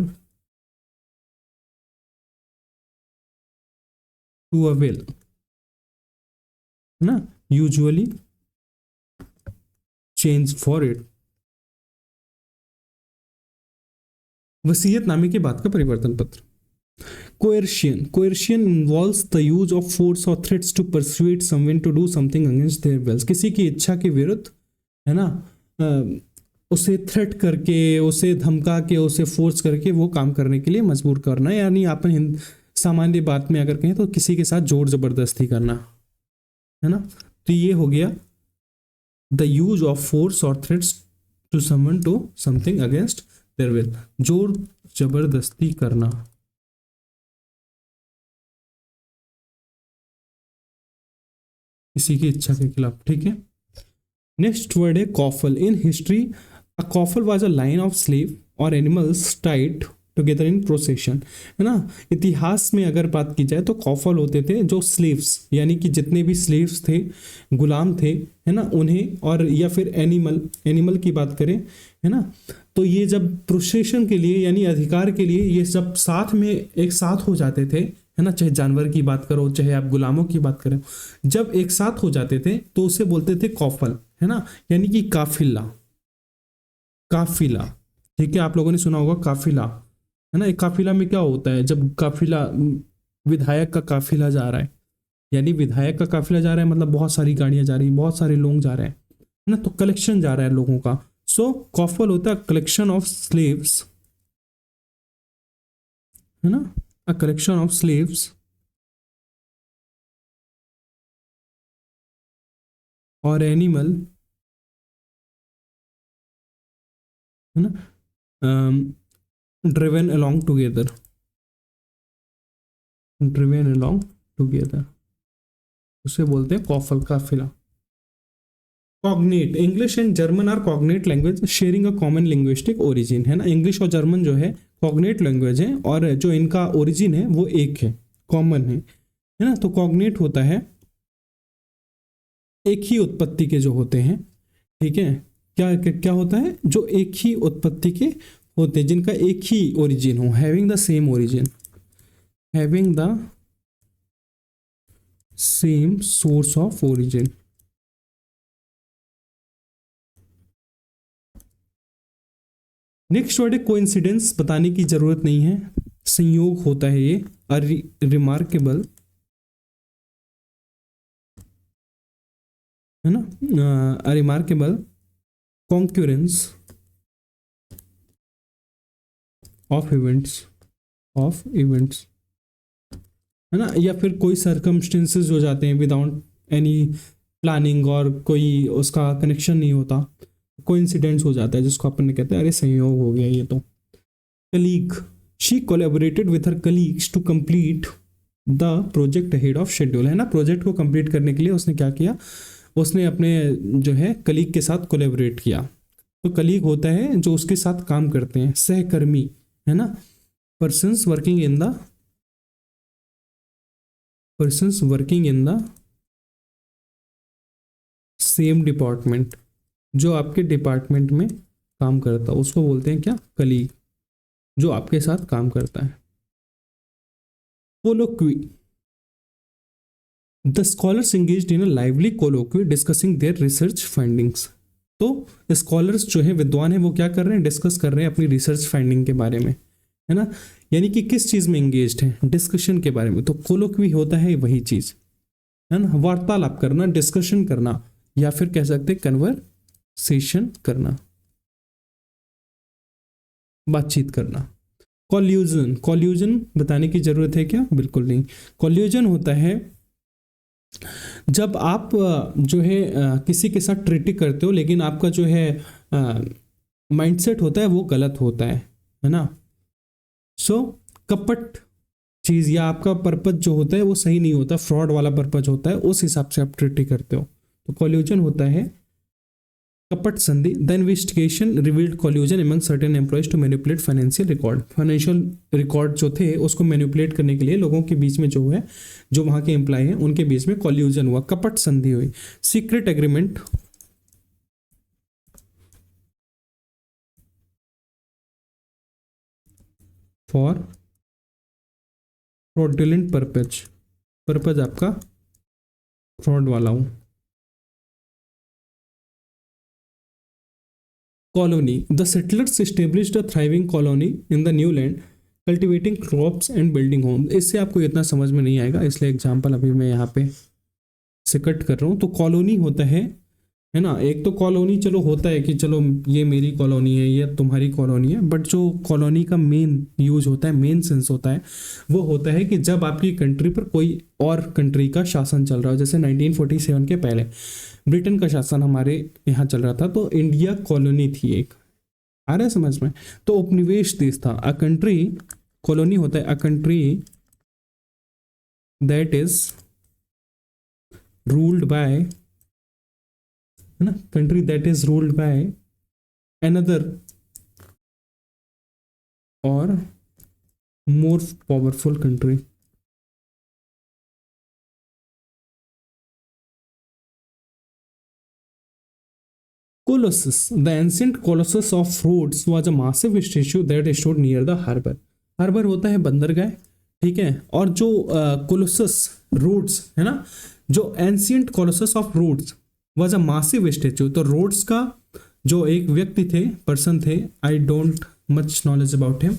to a will, ना, यूजुअली चेंज फॉर इट। वसीयतनामे के बाद का परिवर्तन पत्र। Coercion involves the use of force or threats to persuade someone to do something against their wills. किसी की इच्छा के विरुद्ध, है ना, उसे थ्रेट करके, उसे धमका के, उसे फोर्स करके वो काम करने के लिए मजबूर करना, यानी अपन सामान्य बात में अगर कहें तो किसी के साथ जोर जबरदस्ती करना, है ना। तो ये हो गया द यूज ऑफ फोर्स और threats to someone to something against their will, जोर जबरदस्ती करना, किसी की इच्छा के खिलाफ, ठीक है। नेक्स्ट वर्ड है coffle. In history a coffle was a line of slave और animals tied together in procession, है ना। इतिहास में अगर बात की जाए तो कॉफल होते थे जो स्लेव्स, यानी कि जितने भी स्लेव्स थे, गुलाम थे, है ना, उन्हें, और या फिर एनिमल की बात करें, है ना, तो ये जब प्रोसेशन के लिए यानी अधिकार के लिए ये सब साथ में एक साथ हो जाते थे, है ना, चाहे जानवर की बात करो, चाहे आप गुलामों की बात करें, जब एक साथ हो जाते थे तो उसे बोलते थे कॉफल, है ना, यानी कि काफिला, काफिला, ठीक है, आप लोगों ने सुना होगा काफिला, है ना। एक काफिला में क्या होता है, जब काफिला विधायक का काफिला जा रहा है, यानी विधायक का काफिला जा रहा है मतलब बहुत सारी गाड़ियां जा रही हैं, बहुत सारे लोग जा रहे हैं, है ना, तो कलेक्शन जा रहा है लोगों का। सो कॉफल होता है कलेक्शन ऑफ स्लेव्स, है ना, अ कलेक्शन ऑफ स्लेव्स और एनिमल, है ना, driven along together, driven along together, उसे बोलते हैं कॉफल काफिला। Cognate, English and German are cognate language sharing a common linguistic origin, है ना। इंग्लिश और जर्मन जो है कॉग्नेट लैंग्वेज है और जो इनका ओरिजिन है वो एक है, कॉमन है ना। तो कॉग्नेट होता है एक ही उत्पत्ति के जो होते हैं, ठीक है। क्या क्या होता है, जो एक ही उत्पत्ति के होते हैं, जिनका एक ही ओरिजिन हो, having the same origin, having the same source of origin. Next word है कोइंसिडेंस, बताने की जरूरत नहीं है, संयोग होता है ये, रिमार्केबल, है ना, रिमार्केबल कॉन्क्यूरेंस ऑफ इवेंट्स, है ना, या फिर कोई सर्कमस्टेंसेस हो जाते हैं विदाउट एनी प्लानिंग और कोई उसका कनेक्शन नहीं होता, कोइंसिडेंस हो जाता है, जिसको अपन ने कहते हैं अरे संयोग हो गया ये तो। Colleague, she collaborated with her colleagues to complete the project ahead of schedule, है ना। प्रोजेक्ट को कंप्लीट करने के लिए उसने क्या किया, उसने अपने जो है कलीग के साथ कोलैबोरेट किया। तो कलीग होता है जो उसके साथ काम करते हैं, सहकर्मी, है ना। Persons working in the same department, जो आपके डिपार्टमेंट में काम करता है उसको बोलते हैं क्या, कलीग, जो आपके साथ काम करता है। Colloquy, the scholars engaged in a lively colloquy discussing their research findings. तो स्कॉलर्स जो है, विद्वान है, वो क्या कर रहे हैं, डिस्कस कर रहे हैं अपनी रिसर्च फाइंडिंग के बारे में, है ना। यानी कि किस चीज में एंगेज्ड है, डिस्कशन के बारे में। तो कोलोक्वी होता है वही चीज, है ना, वार्तालाप करना, डिस्कशन करना, या फिर कह सकते हैं कन्वर्सेशन करना, बातचीत करना। कॉल्यूजन बताने की जरूरत है क्या, बिल्कुल नहीं। कॉल्यूजन होता है जब आप जो है किसी के साथ ट्रीटी करते हो, लेकिन आपका जो है माइंडसेट होता है वो गलत होता है ना। सो कपट चीज या आपका पर्पज जो होता है वो सही नहीं होता, फ्रॉड वाला पर्पज होता है, उस हिसाब से आप ट्रीटी करते हो। तो कॉल्यूजन होता है कपट संधि। The investigation revealed collusion among certain employees to manipulate financial record जो थे उसको मैनिपुलेट करने के लिए लोगों के बीच में जो है, जो वहां के एम्प्लॉय हैं उनके बीच में कॉल्यूजन हुआ, कपट संधि हुई। Secret agreement for fraudulent purpose आपका फ्रॉड वाला हूं। Colony, the settlers established a thriving colony in the new land cultivating crops and building home. इससे आपको इतना समझ में नहीं आएगा, इसलिए एग्जाम्पल अभी मैं यहाँ पे से कट कर रहा हूँ। तो कॉलोनी होता है ना, एक तो कॉलोनी चलो होता है कि चलो ये मेरी कॉलोनी है, ये तुम्हारी कॉलोनी है, बट जो कॉलोनी का मेन यूज होता है, मेन सेंस होता है, वो होता है कि जब आपकी कंट्री पर कोई और कंट्री का शासन चल रहा हो। जैसे 1947 के पहले ब्रिटेन का शासन हमारे यहाँ चल रहा था, तो इंडिया कॉलोनी थी एक, आ रहा है समझ में। तो उपनिवेश देश था। अ कंट्री, कॉलोनी होता है a country that is ruled by, है ना, country that is ruled by another और more powerful country. Colossus, the ancient Colossus of Rhodes was a massive statue that stood near the harbor. Harbour होता है बंदरगाह, ठीक है। और जो कोलोसस रोड्स है ना, जो ancient colossus of Rhodes was a massive statue. तो रोड्स का जो एक व्यक्ति थे, पर्सन थे, I don't much knowledge about him,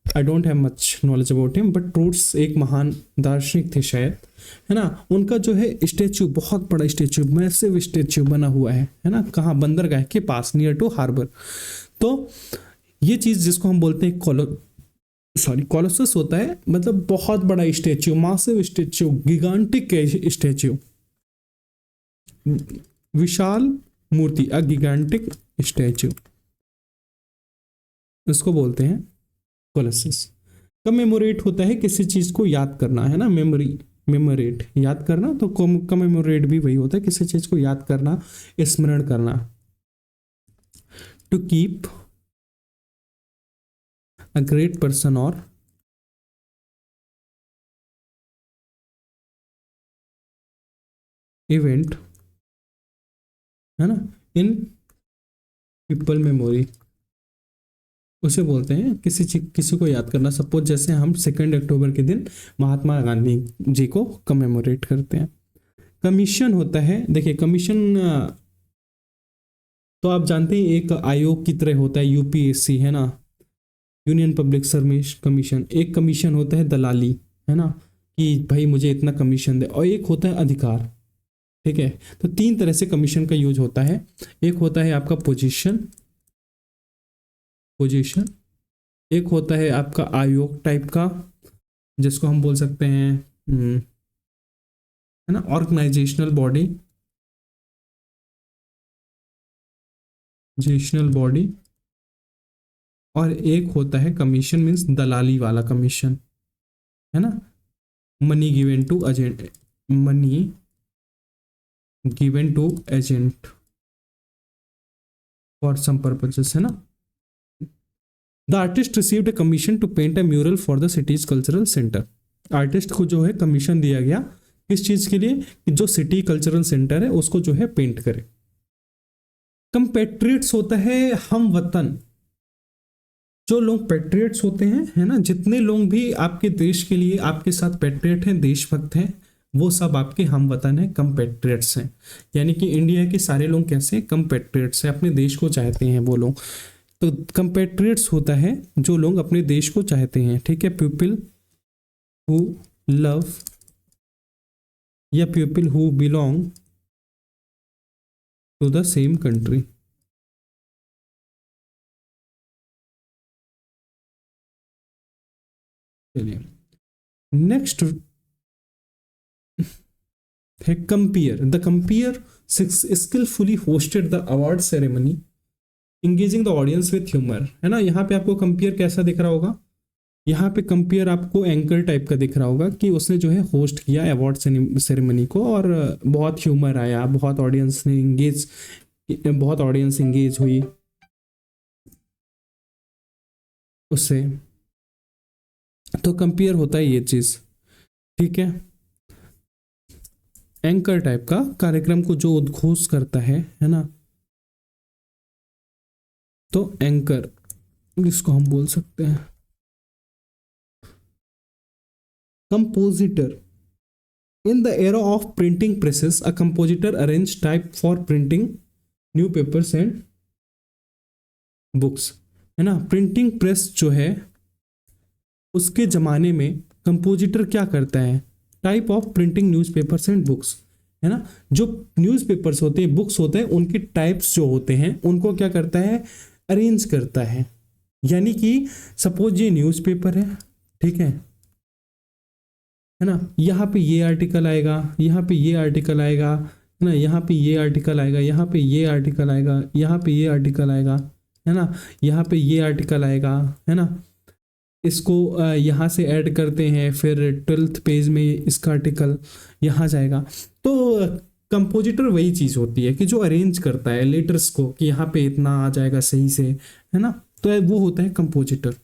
I don't have much knowledge about him, but roots एक महान दार्शनिक थे शायद, है ना। उनका जो है स्टेच्यू, बहुत बड़ा स्टेच्यू, मैसिव स्टेच्यू बना हुआ है ना, कहाँ, बंदरगाह के पास, नियर टू हार्बर। तो ये चीज जिसको हम बोलते हैं कॉलोसस होता है, मतलब बहुत बड़ा statue, massive statue, gigantic statue, विशाल मूर्ति, अ गिगांटिक स्टैच्यू, इसको बोलते हैं कोलसिस। कमेमोरेट होता है किसी चीज को याद करना, है ना, मेमोरेट याद करना, तो कमेमोरेट भी वही होता है, किसी चीज को याद करना, स्मरण करना। To keep a great person और इवेंट, है ना, इन पीपल मेमोरी, उसे बोलते हैं किसी को याद करना। सपोज जैसे हम 2 अक्टूबर के दिन महात्मा गांधी जी को कमेमोरेट करते हैं। कमीशन होता है, देखिए कमीशन तो आप जानते हैं एक आयोग की तरह होता है, यूपीएससी, है ना, यूनियन पब्लिक सर्विस कमीशन। एक कमीशन होता है दलाली, है ना, कि भाई मुझे इतना कमीशन दे, और एक होता है अधिकार, ठीक है। तो 3 तरह से कमीशन का यूज होता है। एक होता है आपका पोजीशन, एक होता है आपका आयोग टाइप का, जिसको हम बोल सकते हैं है ना, ऑर्गेनाइजेशनल बॉडी, और एक होता है कमीशन, मीन्स दलाली वाला कमीशन, है ना, money given to agent for some purposes, है ना। The artist received a commission to paint a mural for the city's cultural centre. Artist को जो है कमीशन दिया गया किस चीज के लिए, कि जो सिटी कल्चरल सेंटर है उसको जो है पेंट करे। कंपेट्रियट्स होता है हम वतन, जो लोग पेट्रियट्स होते हैं, है ना, जितने लोग भी आपके देश के लिए आपके साथ पेट्रियट हैं, देशभक्त हैं, वो सब आपके हम वतन हैं, कंपेट्रियट्स हैं। यानी कि इंडिया के सारे लोग कैसे कंपेट्रियट्स हैं, अपने देश को चाहते हैं वो लोग। तो कंपेट्रियट्स होता है जो लोग अपने देश को चाहते हैं, ठीक है। पीपल हु लव या people who belong to the same country. चलिए नेक्स्ट है compere. The compere skilfully hosted the award ceremony engaging the audience with humour, है ना। यहाँ पे आपको कंपेयर कैसा दिख रहा होगा, यहाँ पे कंपेयर आपको एंकर टाइप का दिख रहा होगा, कि उसने जो है होस्ट किया अवार्ड सेरेमनी को, और बहुत ह्यूमर आया, बहुत ऑडियंस इंगेज हुई उससे। तो कंपेयर होता है ये चीज, ठीक है। एंकर टाइप का, कार्यक्रम को जो उद्घोष करता है ना, तो एंकर इसको हम बोल सकते हैं। Compositor, in the era of printing presses a compositor arrange type for printing new papers and books, है ना। प्रिंटिंग प्रेस जो है उसके जमाने में कंपोजिटर क्या करता है, type of printing newspapers and books, है ना। जो न्यूज़पेपर्स होते हैं, बुक्स होते हैं, उनके टाइप्स जो होते हैं उनको क्या करता है, अरेंज करता है। यानी कि सपोज ये न्यूज़पेपर है, ठीक है ना, यहाँ पे ये आर्टिकल आएगा, यहाँ पे ये आर्टिकल आएगा, है ना, यहाँ पे ये आर्टिकल आएगा, यहाँ पे ये आर्टिकल आएगा, यहाँ पे ये आर्टिकल आएगा, है ना, यहाँ पे ये आर्टिकल आएगा, है ना। इसको यहाँ से ऐड करते हैं, फिर 12th पेज में इसका आर्टिकल यहाँ जाएगा। तो कंपोजिटर वही चीज़ होती है कि जो अरेंज करता है लेटर्स को, कि यहाँ पे इतना आ जाएगा सही से, है ना। तो वो होता है कंपोजिटर,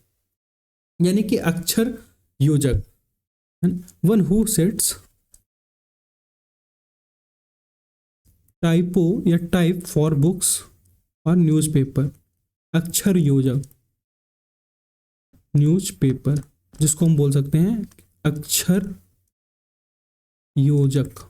यानी कि अक्षर योजक। वन हु सेट्स टाइपो या टाइप फॉर बुक्स और न्यूज़पेपर, अक्षर योजक, न्यूज़पेपर, जिसको हम बोल सकते हैं अक्षर योजक।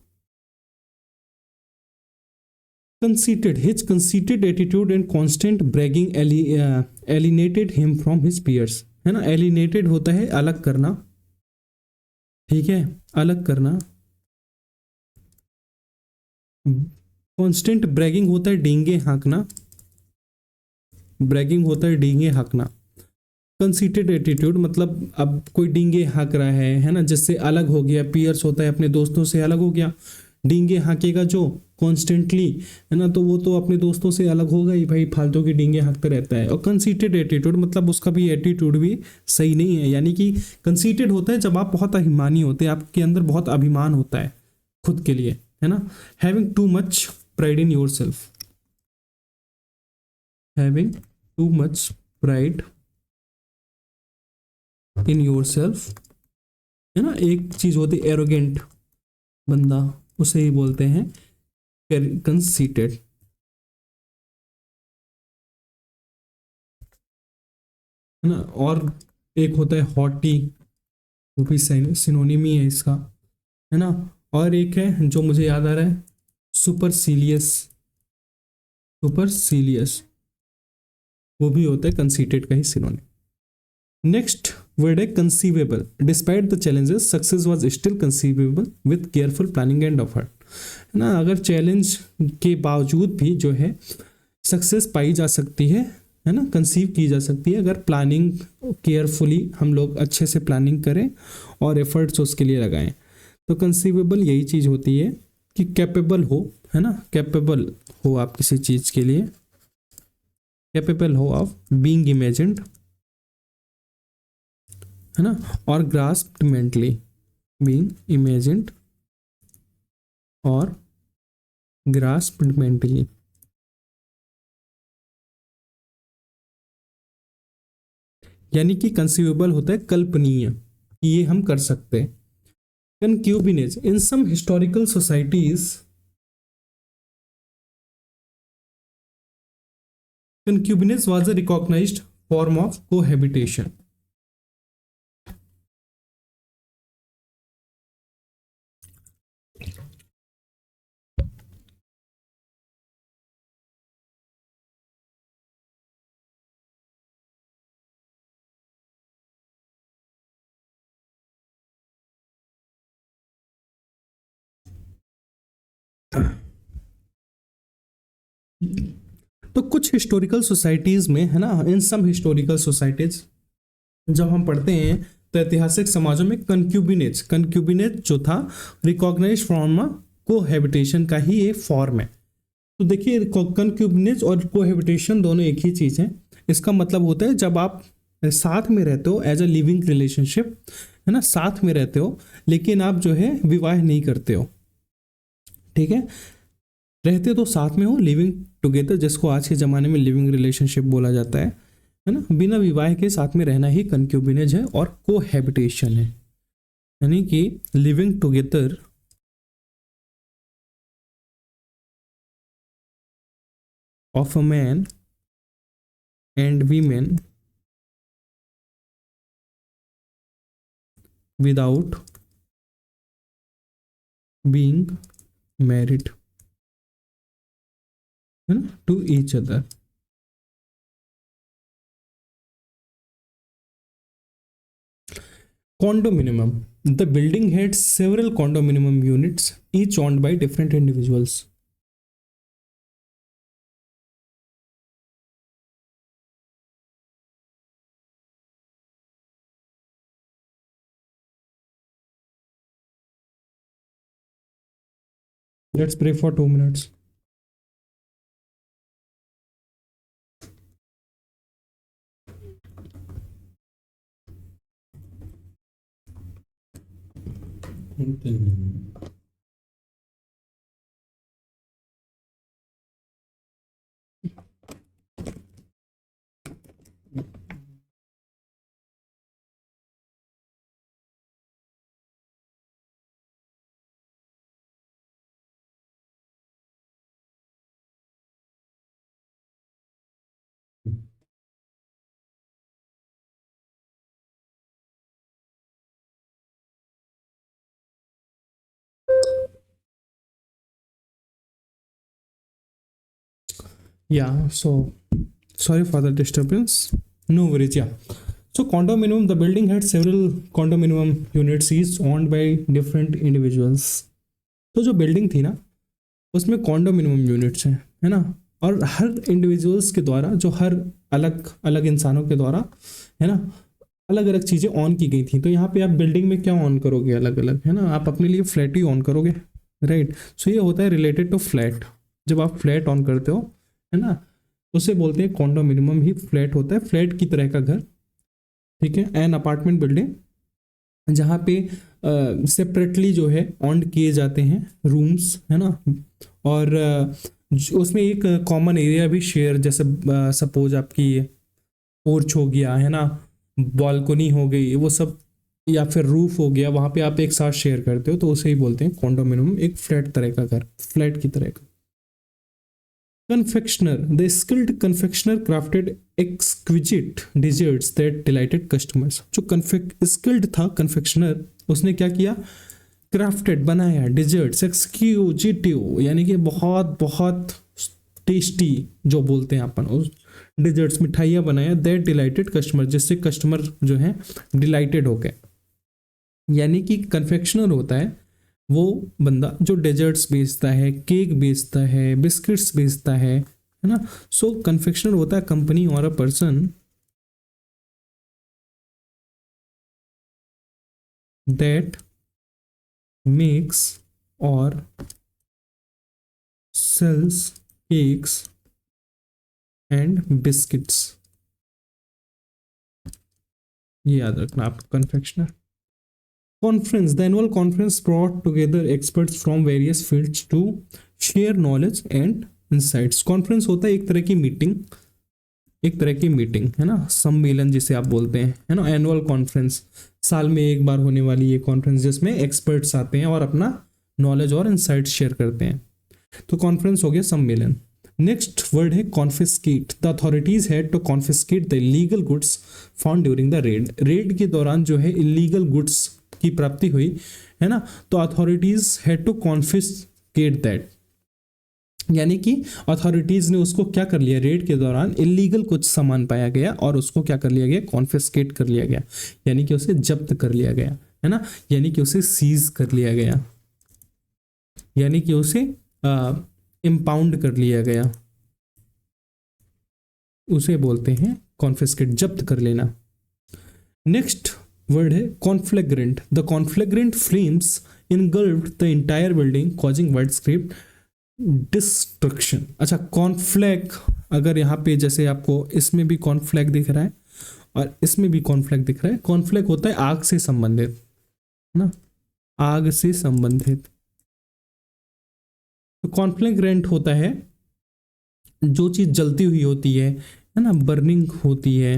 Conceited, his conceited attitude and constant bragging alienated him from his peers. है ना। एलिनेटेड होता है अलग करना, ठीक है, अलग करना। कॉन्स्टेंट ब्रैगिंग होता है डींगे हाँकना, ब्रैगिंग होता है डींगे हाँकना। कंसीटेड एटीट्यूड मतलब अब कोई डींगे हाँक रहा है ना, जिससे अलग हो गया, पियर्स होता है अपने दोस्तों से अलग हो गया। डींगे हाँकेगा जो कॉन्स्टेंटली, है ना, तो वो तो अपने दोस्तों से अलग होगा ही भाई, फालतू की डींगे हाँकते रहता है। और कंसीटेड एटीट्यूड मतलब उसका भी एटीट्यूड भी सही नहीं है, यानी कि कंसीटेड होता है जब आप बहुत अभिमानी होते हैं, आपके अंदर बहुत अभिमान होता है खुद के लिए, है ना। Having too much pride in your self, having too much pride in your self, है ना। एक चीज होती है एरोगेंट बंदा, उसे ही बोलते हैं कंसीटेड, है ना। और एक होता है हॉटी, वो भी सिनोनिम ही है इसका, है ना। और एक है जो मुझे याद आ रहा है, सुपरसीलियस, सुपरसीलियस वो भी होता है कंसीटेड का ही सिनोनिम। नेक्स्ट वर्ड है conceivable. Despite the challenges success was still conceivable with careful planning and effort, है ना। अगर चैलेंज के बावजूद भी जो है सक्सेस पाई जा सकती है ना, कंसीव की जा सकती है, अगर प्लानिंग केयरफुली हम लोग अच्छे से प्लानिंग करें और एफर्ट्स उसके लिए लगाएं। तो कंसीवेबल यही चीज़ होती है कि कैपेबल हो, है ना, कैपेबल हो आप किसी चीज़ के लिए, कैपेबल हो ऑफ बीइंग इमेजिन्ड, है ना। और ग्रास्प्ड मेंटली, बीइंग इमेजिन्ड और ग्रास्प्ड मेंटली। यानी कि कंसीवेबल होता है कल्पनीय, कि ये हम कर सकते हैं। Concubinage in some historical societies, concubinage was a recognized form of cohabitation. तो कुछ हिस्टोरिकल सोसाइटीज में, है ना, इन सम हिस्टोरिकल सोसाइटीज जब हम पढ़ते हैं तो ऐतिहासिक समाजों में कंक्यूबिनेज, कंक्यूबिनेज जो था रिकॉग्नाइज फॉर्म कोहैबिटेशन का ही एक फॉर्म है। तो देखिए कंक्यूबिनेज और कोहैबिटेशन दोनों एक ही चीज है। इसका मतलब होता है जब आप साथ में रहते हो एज अ लिविंग रिलेशनशिप, है ना, साथ में रहते हो लेकिन आप जो है विवाह नहीं करते हो, ठीक है। रहते तो साथ में हो, लिविंग टुगेदर, जिसको आज के ज़माने में लिविंग रिलेशनशिप बोला जाता है ना। बिना विवाह के साथ में रहना ही कंक्यूबिनेज है। और कोहैबिटेशन है, यानी कि living together of a man and women without being married, है ना, to each other. Condominium. The building had several condominium units, each owned by different individuals. Let's pray for 2 minutes. Yeah, so sorry for the disturbance. No worries, yeah. So condominium, the building had several condominium units each owned by different individuals. तो जो building थी ना उसमें condominium units हैं, है ना, और हर individuals के द्वारा, जो हर अलग अलग इंसानों के द्वारा, है ना, अलग अलग चीज़ें ऑन की गई थी। तो यहाँ पे आप बिल्डिंग में क्या ऑन करोगे, अलग अलग, है ना, आप अपने लिए फ्लैट ही ऑन करोगे, राइट। सो ये होता है रिलेटेड टू फ्लैट। जब आप फ्लैट ऑन करते हो, है ना, तो उसे बोलते हैं कॉन्डोमिनियम ही फ्लैट होता है, फ्लैट की तरह का घर, ठीक है। एन अपार्टमेंट बिल्डिंग जहाँ पे सेपरेटली जो है ऑन किए जाते हैं रूम्स, है ना, और उसमें एक कॉमन एरिया भी शेयर, जैसे सपोज आपकी पोर्च हो गया, है ना, बालकनी हो गई, वो सब, या फिर रूफ हो गया, वहाँ पे आप एक साथ शेयर करते हो, तो उसे ही बोलते हैं कॉन्डोमिनियम, एक फ्लैट तरह का घर, फ्लैट की तरह का। Confectioner, the skilled confectioner crafted exquisite desserts that delighted customers. जो skilled था confectioner, उसने क्या किया, crafted बनाया desserts exquisitive, यानी कि बहुत बहुत टेस्टी, जो बोलते हैं अपन उस desserts, मिठाइयाँ बनाया, that delighted customer, जिससे कस्टमर जो है डिलाइटेड हो गए। यानी कि कन्फेक्शनर होता है वो बंदा जो डेजर्ट्स बेचता है, केक बेचता है, बिस्किट्स बेचता है ना। सो कन्फेक्शनर होता है कंपनी और अ पर्सन दैट मेक्स और सेल्स केक्स एंड बिस्किट्स। ये याद रखना आप, confectioner. Conference, the annual conference brought together experts from various fields to share knowledge and insights. Conference होता है एक तरह की मीटिंग, एक तरह की मीटिंग, है ना, सम्मेलन जिसे आप बोलते हैं, है ना। एनुअल कॉन्फ्रेंस, साल में एक बार होने वाली ये कॉन्फ्रेंस जिसमें एक्सपर्ट्स आते हैं और अपना नॉलेज और इंसाइट्स शेयर करते हैं। तो कॉन्फ्रेंस हो गया सम्मेलन। नेक्स्ट वर्ड है confiscate. The authorities had to confiscate the illegal goods found during the raid. Raid के दौरान जो है इलीगल गुड्स की प्राप्ति हुई, है ना, तो authorities had to confiscate that, यानी कि अथॉरिटीज ने उसको क्या कर लिया, रेड के दौरान इलीगल कुछ सामान पाया गया और उसको क्या कर लिया गया, कॉन्फिस्केट कर लिया गया, यानी कि उसे जब्त कर लिया गया, है ना, यानी कि उसे सीज कर लिया गया, यानी कि उसे इम्पाउंड कर लिया गया, उसे बोलते हैं कॉन्फिस्केट, जब्त कर लेना। नेक्स्ट वर्ड है conflagrant. The conflagrant flames engulfed the entire building causing widespread destruction. अच्छा, कॉन्फ्लैग, अगर यहाँ पे जैसे आपको इसमें भी कॉन्फ्लैग दिख रहा है और इसमें भी कॉन्फ्लैग दिख रहा है, कॉन्फ्लैग होता है आग से संबंधित, है ना, आग से संबंधित। तो कॉन्फ्लेग्रेंट होता है जो चीज जलती हुई होती है ना, बर्निंग होती है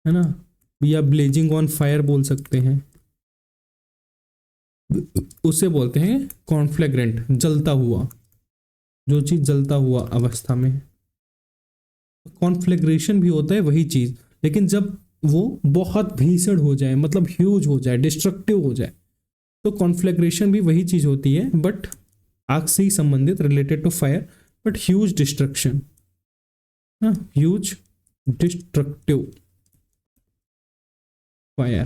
ना, या ब्लेजिंग ऑन फायर बोल सकते हैं, उसे बोलते हैं कॉन्फ्लेग्रेंट, जलता हुआ, जो चीज जलता हुआ अवस्था में। कॉन्फ्लेग्रेशन भी होता है वही चीज, लेकिन जब वो बहुत भीषण हो जाए, मतलब ह्यूज हो जाए, डिस्ट्रक्टिव हो जाए, तो कॉन्फ्लेग्रेशन भी वही चीज होती है, बट आग से ही संबंधित, related to fire, but huge destruction, huge destructive fire,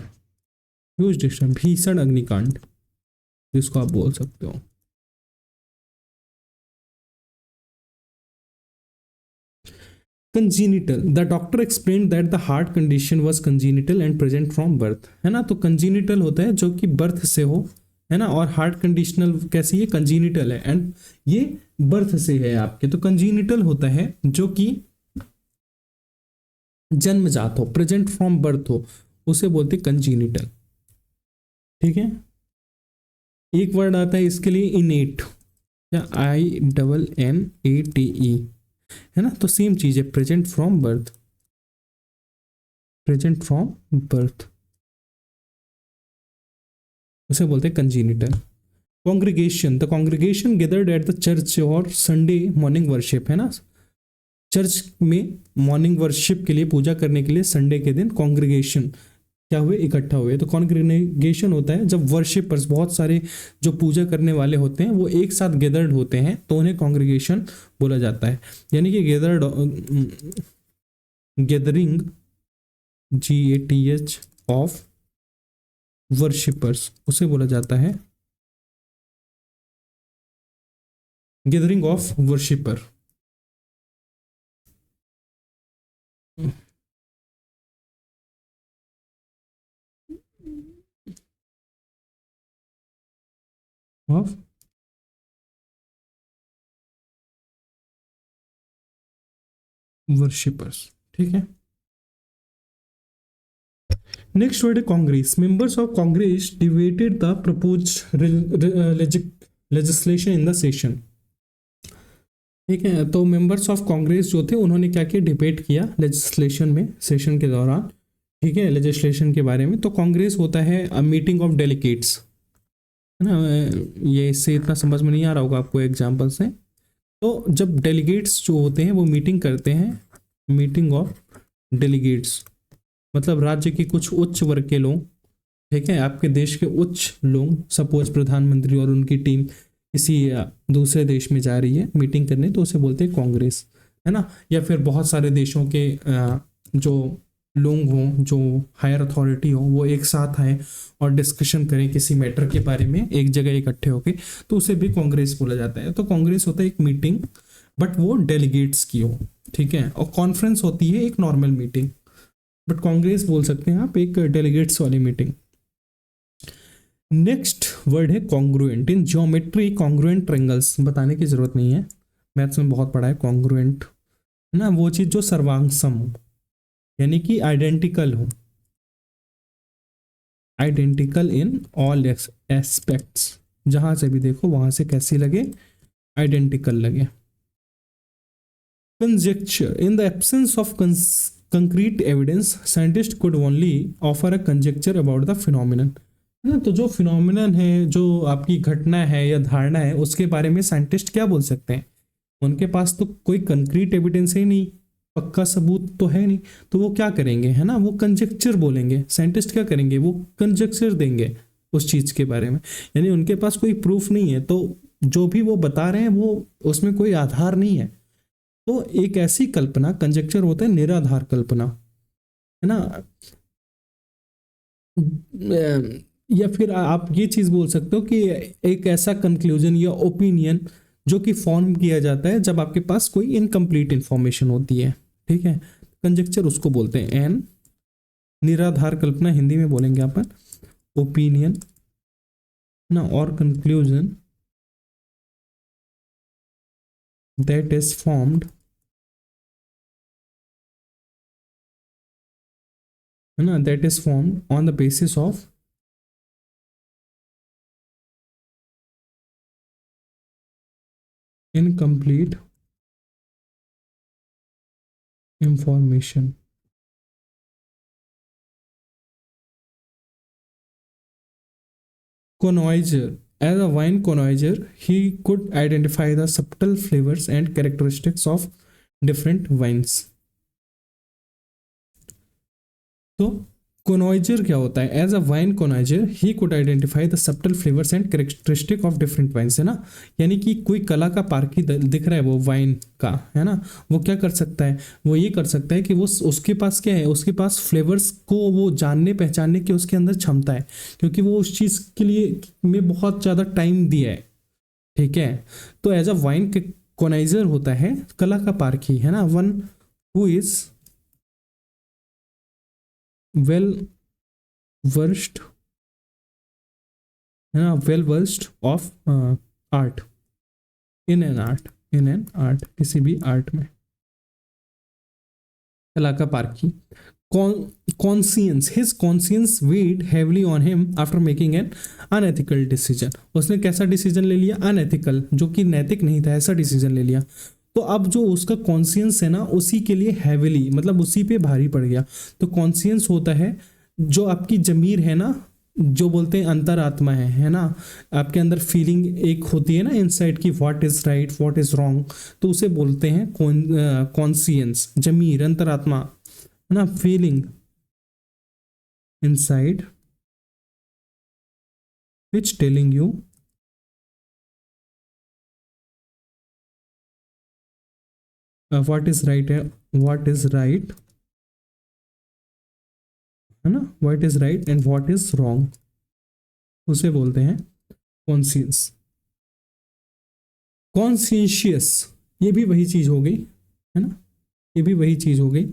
huge destruction, भीषण अग्निकांड जिसको आप बोल सकते हो। Congenital, the doctor explain that the heart condition was congenital and present from birth, है ना। तो कंजीनिटल होता है जो कि बर्थ से हो, है ना, और हार्ट कंडीशनल कैसी है, कंजीनिटल है, एंड ये बर्थ से है आपके। तो कंजीनिटल होता है जो कि जन्मजात हो, प्रेजेंट फ्रॉम बर्थ हो, उसे बोलते कंजीनिटल, ठीक है। एक वर्ड आता है इसके लिए इनेट, या INNATE, है ना। तो सेम चीज है, present from birth, present from birth, उसे बोलते हैं congenital. Congregation, the congregation gathered at the church और संडे मॉर्निंग वर्शिप, है ना, चर्च में मॉर्निंग वर्शिप के लिए, पूजा करने के लिए संडे के दिन कॉन्ग्रीगेशन क्या हुए, इकट्ठा हुए। तो कॉन्ग्रीगेशन होता है जब वर्शिपर्स, बहुत सारे जो पूजा करने वाले होते हैं, वो एक साथ गैदर्ड होते हैं, तो उन्हें कॉन्ग्रीगेशन बोला जाता है। यानी कि गैदरिंग GATH ऑफ वर्शिपर्स, उसे बोला जाता है gathering of worshipper. Of worshippers, ठीक है। नेक्स्ट वर्ड है Congress. Members of Congress debated the propose legislation in the session, ठीक है। तो मेंबर्स ऑफ कांग्रेस जो थे उन्होंने क्या किया, डिबेट किया लेजिस्लेशन में, सेशन के दौरान, ठीक है, लेजिस्लेशन के बारे में। तो कांग्रेस होता है अ मीटिंग ऑफ डेलीगेट्स, है ना। ये इससे इतना समझ में नहीं आ रहा होगा आपको एग्जाम्पल से। तो जब डेलीगेट्स जो होते हैं वो मीटिंग करते हैं, मीटिंग ऑफ डेलीगेट्स मतलब राज्य के कुछ उच्च वर्ग के लोग, ठीक है, आपके देश के उच्च लोग, सपोज प्रधानमंत्री और उनकी टीम किसी दूसरे देश में जा रही है मीटिंग करने, तो उसे बोलते हैं कांग्रेस, है ना। या फिर बहुत सारे देशों के जो लोग हों, जो हायर अथॉरिटी हो, वो एक साथ आए और डिस्कशन करें किसी मैटर के बारे में एक जगह इकट्ठे होके, तो उसे भी कांग्रेस बोला जाता है। तो कांग्रेस होता है एक मीटिंग, बट वो डेलीगेट्स की हो, ठीक है। और कॉन्फ्रेंस होती है एक नॉर्मल मीटिंग, बट कांग्रेस बोल सकते हैं आप एक डेलीगेट्स वाली मीटिंग। नेक्स्ट वर्ड है congruent. In geometry congruent triangles, बताने की जरूरत नहीं है, मैथ्स में बहुत पढ़ा है। कॉन्ग्रुएंट है ना वो चीज जो सर्वांग हो, यानी कि आइडेंटिकल हो, आइडेंटिकल इन ऑल एस्पेक्ट्स, जहां से भी देखो वहां से कैसी लगे, आइडेंटिकल लगे। Conjecture. In the absence of concrete evidence, scientists could only offer a conjecture about the phenomenon, है ना। तो जो फिनोमिनन है, जो आपकी घटना है या धारणा है, उसके बारे में साइंटिस्ट क्या बोल सकते हैं, उनके पास तो कोई कंक्रीट एविडेंस है नहीं, पक्का सबूत तो है नहीं, तो वो क्या करेंगे, है ना, वो कंजेक्चर बोलेंगे। साइंटिस्ट क्या करेंगे, वो कंजेक्चर देंगे उस चीज के बारे में, यानी उनके पास कोई प्रूफ नहीं है, तो जो भी वो बता रहे हैं वो उसमें कोई आधार नहीं है। तो एक ऐसी कल्पना, कंजेक्चर होता है निराधार कल्पना, है ना। या फिर आप ये चीज बोल सकते हो कि एक ऐसा कंक्लूजन या ओपिनियन जो कि फॉर्म किया जाता है जब आपके पास कोई इनकम्प्लीट इंफॉर्मेशन होती है, ठीक है। कंजेक्चर उसको बोलते हैं। एन निराधार कल्पना हिंदी में बोलेंगे अपन ओपिनियन ना, और कंक्लूजन दैट इज फॉर्म्ड, है ना, that is formed on the basis of incomplete information. Connoisseur. As a wine connoisseur, he could identify the subtle flavors and characteristics of different wines. तो connoisseur क्या होता है? As a wine connoisseur, he could identify the subtle flavors and characteristic of different wines, है ना। यानी कि कोई कला का पारखी दिख रहा है वो वाइन का, है ना, वो क्या कर सकता है, वो ये कर सकता है कि वो उसके पास क्या है, उसके पास फ्लेवर्स को वो जानने पहचानने की उसके अंदर क्षमता है, क्योंकि वो उस चीज़ के लिए में बहुत ज़्यादा टाइम दिया है, ठीक है। तो एज अ वाइन कॉनाइजर होता है कला का पारखी, है ना, one who is well versed, है ना, well versed of art, in an art, in an art, किसी भी आर्ट में, कला का पारखी। Conscience, his conscience weighed heavily on him after making an unethical decision, उसने कैसा डिसीजन ले लिया, अनएथिकल, जो कि नैतिक नहीं था, ऐसा डिसीजन ले लिया। तो अब जो उसका कॉन्सियंस है ना, उसी के लिए हैविली, मतलब उसी पे भारी पड़ गया। तो कॉन्सियंस होता है जो आपकी जमीर है ना, जो बोलते हैं अंतरात्मा है ना, आपके अंदर फीलिंग एक होती है ना इनसाइड की, what is right what is wrong, तो उसे बोलते हैं कॉन्सियंस, जमीर, अंतरात्मा, है ना, feeling inside which telling you what is right, what is right है ना, what is right and what is wrong, उसे बोलते हैं कॉन्शियस। कॉन्शियस, ये भी वही चीज हो गई, है ना, ये भी वही चीज हो गई,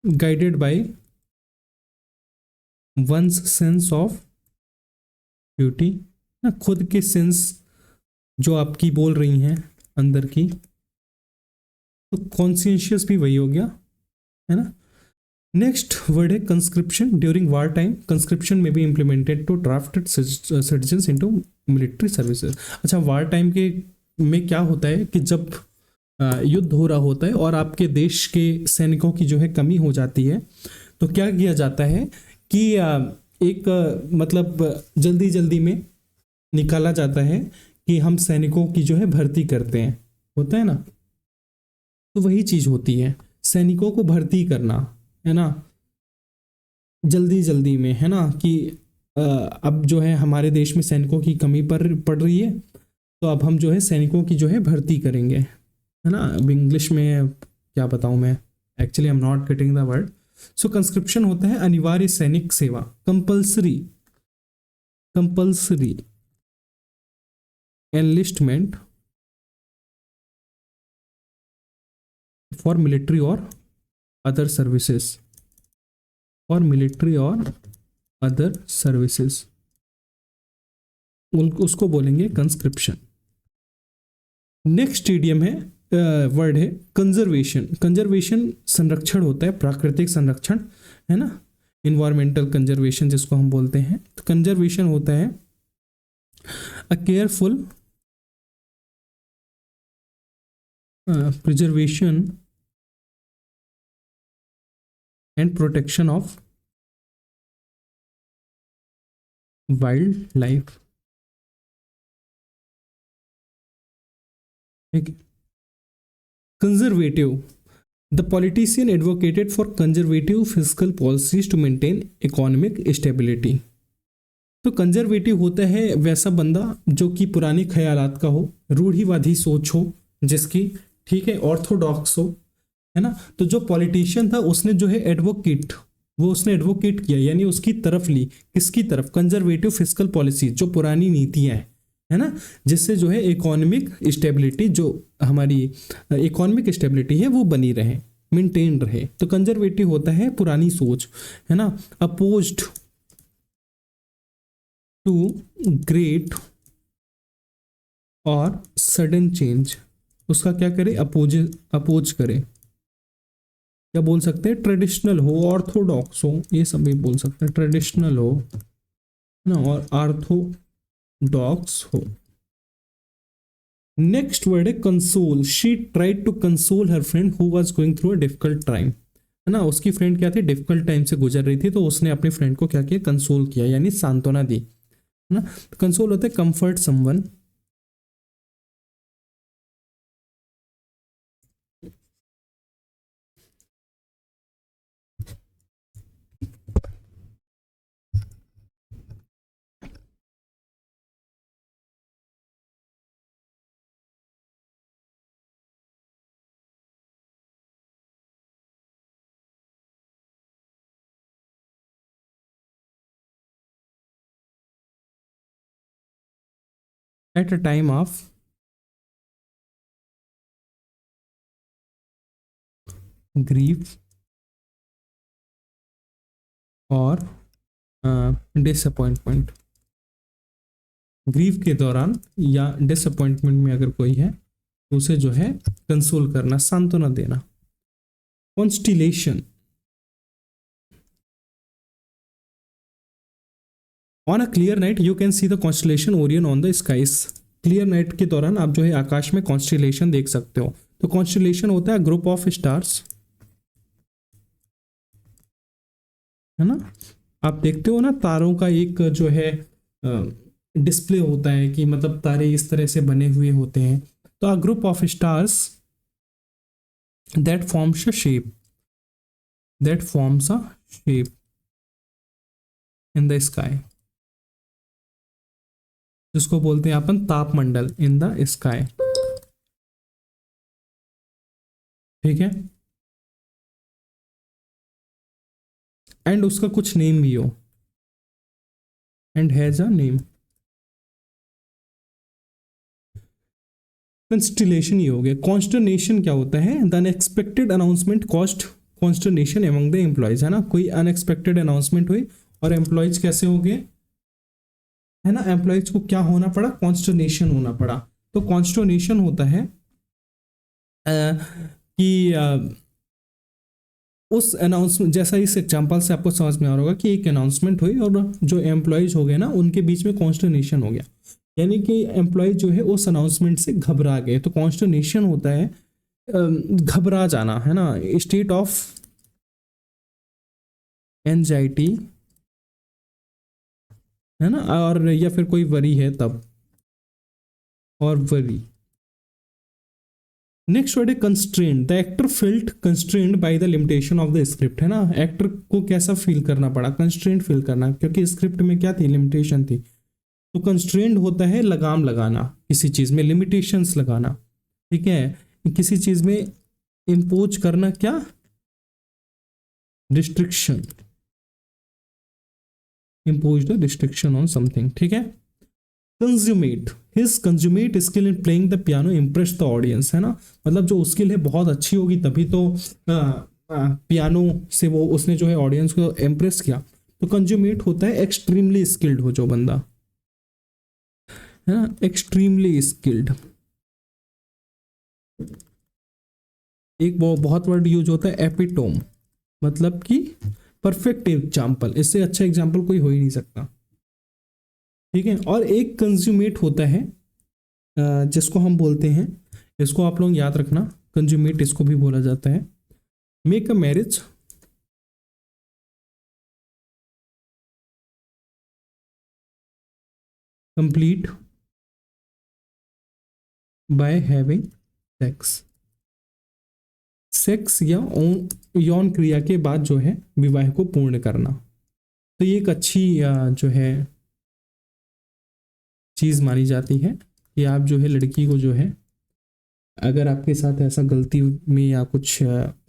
guided by one's sense of beauty, ना, खुद के सेंस जो आपकी बोल रही हैं अंदर की, तो कॉन्शियस भी वही हो गया, है ना। नेक्स्ट वर्ड है conscription during war time. Conscription में be implemented to drafted citizens into military services. अच्छा, वार टाइम के में क्या होता है कि जब युद्ध हो रहा होता है और आपके देश के सैनिकों की जो है कमी हो जाती है, तो क्या किया जाता है कि एक मतलब जल्दी जल्दी में निकाला जाता है कि हम सैनिकों की जो है भर्ती करते हैं, होता है ना, तो वही चीज होती है, सैनिकों को भर्ती करना, है ना, जल्दी जल्दी में, है ना, कि अब जो है हमारे देश में सैनिकों की कमी पड़ रही है, तो अब हम जो है सैनिकों की जो है भर्ती करेंगे, है ना। अब इंग्लिश में क्या बताऊं मैं, actually I am not getting the word. So conscription होता है अनिवार्य सैनिक सेवा, compulsory, compulsory enlistment for military और अदर सर्विसेज, और मिलिट्री और अदर सर्विसेज, उसको बोलेंगे कंस्क्रिप्शन। नेक्स्ट ईडियम है, वर्ड है कंजर्वेशन। कंजर्वेशन संरक्षण होता है, प्राकृतिक संरक्षण, है ना, इन्वायरमेंटल कंजर्वेशन जिसको हम बोलते हैं। तो कंजर्वेशन होता है a careful preservation and protection of wildlife, ठीक है। Conservative, the politician advocated for conservative physical policies to maintain economic stability. तो कंजर्वेटिव होता है वैसा बंदा जो कि पुराने ख्यालात का हो, रूढ़िवादी सोच हो जिसकी, ठीक है, ऑर्थोडॉक्स हो, है ना। तो जो पॉलिटिशियन था उसने जो है एडवोकेट, वो उसने एडवोकेट किया, यानी उसकी तरफ ली, किसकी तरफ, कंजर्वेटिव फिजिकल पॉलिसी, जो पुरानी नीतियां हैं, है ना, जिससे जो है इकोनॉमिक स्टेबिलिटी, जो हमारी इकोनॉमिक स्टेबिलिटी है वो बनी रहे, मेंटेन रहे। तो कंजर्वेटिव होता है पुरानी सोच, है ना। अपोज्ड टू ग्रेट और सडन चेंज, उसका क्या करे, अपोज करे। क्या बोल सकते हैं, ट्रेडिशनल हो, ऑर्थोडॉक्स हो, ये सब भी बोल सकते हैं, ट्रेडिशनल हो ना, और ऑर्थोडॉक्स हो। नेक्स्ट वर्ड है console. She tried to console her friend who was going through a difficult time, है ना, उसकी फ्रेंड क्या थी, डिफिकल्ट टाइम से गुजर रही थी, तो उसने अपने फ्रेंड को क्या किया, कंसोल किया, यानी सांत्वना दी, है ना। कंसोल होता है comfort someone, at a time of grief और डिसअपॉइंटमेंट। ग्रीफ के दौरान या डिसअपॉइंटमेंट में अगर कोई है तो उसे जो है कंसोल करना, सांत्वना देना। Constellation, on a clear night you can see the constellation Orion on the skies. Clear night के दौरान आप जो है आकाश में कॉन्स्टिलेशन देख सकते हो। तो कॉन्स्टिलेशन होता है ग्रुप ऑफ स्टार्स, है ना। आप देखते हो ना तारों का एक जो है डिस्प्ले होता है कि मतलब तारे इस तरह से बने हुए होते हैं। तो अ group of stars that forms a shape, that forms a shape in the sky, जिसको बोलते हैं अपन तापमंडल इन द स्काई, ठीक है। एंड उसका कुछ नेम भी हो, and has a name. Constellation ये हो गया। कॉन्स्टरनेशन क्या होता है? The unexpected announcement cost consternation among the employees, है ना, कोई अनएक्सपेक्टेड अनाउंसमेंट हुई और एम्प्लॉयज कैसे हो गए, है ना, एम्प्लॉयज को क्या होना पड़ा? कॉन्स्टरनेशन होना पड़ा। तो कॉन्स्टरनेशन होता है कि उस अनाउंसमेंट, जैसा इस एग्जांपल से आपको समझ में आ रहा होगा कि एक अनाउंसमेंट हुई और जो एम्प्लॉयज हो गए ना, उनके बीच में कॉन्स्टरनेशन हो गया, यानी कि एम्प्लॉय जो है उस अनाउंसमेंट से घबरा गए। तो कॉन्स्टरनेशन होता है घबरा जाना, है ना, स्टेट ऑफ एंजाइटी, है ना, और या फिर कोई वरी है तब, और वरी। नेक्स्ट वर्ड है constrained. The actor felt constrained by the limitation of the script, है ना, एक्टर को कैसा फील करना पड़ा? कंस्ट्रेंड फील करना, क्योंकि स्क्रिप्ट में क्या थी? लिमिटेशन थी। तो कंस्ट्रेंड होता है लगाम लगाना, किसी चीज में लिमिटेशंस लगाना, ठीक है, किसी चीज में इम्पोज करना, क्या? Restriction, impose the restriction on something, ठीक है। Consummate, his consummate skill in playing the piano impress the audience, है ना, मतलब जो स्किल है बहुत अच्छी होगी तभी तो पियानो से वो उसने जो है ऑडियंस को इम्प्रेस किया। तो कंज्यूमेट होता है एक्सट्रीमली स्किल्ड हो जो बंदा, है ना, एक्सट्रीमली स्किल्ड। एक वो बहुत वर्ड यूज होता है एपिटोम, मतलब कि परफेक्ट एग्जाम्पल, इससे अच्छा एग्जाम्पल कोई हो ही नहीं सकता, ठीक है। और एक कंज्यूमेट होता है जिसको हम बोलते हैं, इसको आप लोग याद रखना, कंज्यूमेट इसको भी बोला जाता है, make a marriage complete by having sex, sex या यौन क्रिया के बाद जो है विवाह को पूर्ण करना। तो ये एक अच्छी जो है चीज मानी जाती है कि आप जो है लड़की को जो है, अगर आपके साथ ऐसा गलती में या कुछ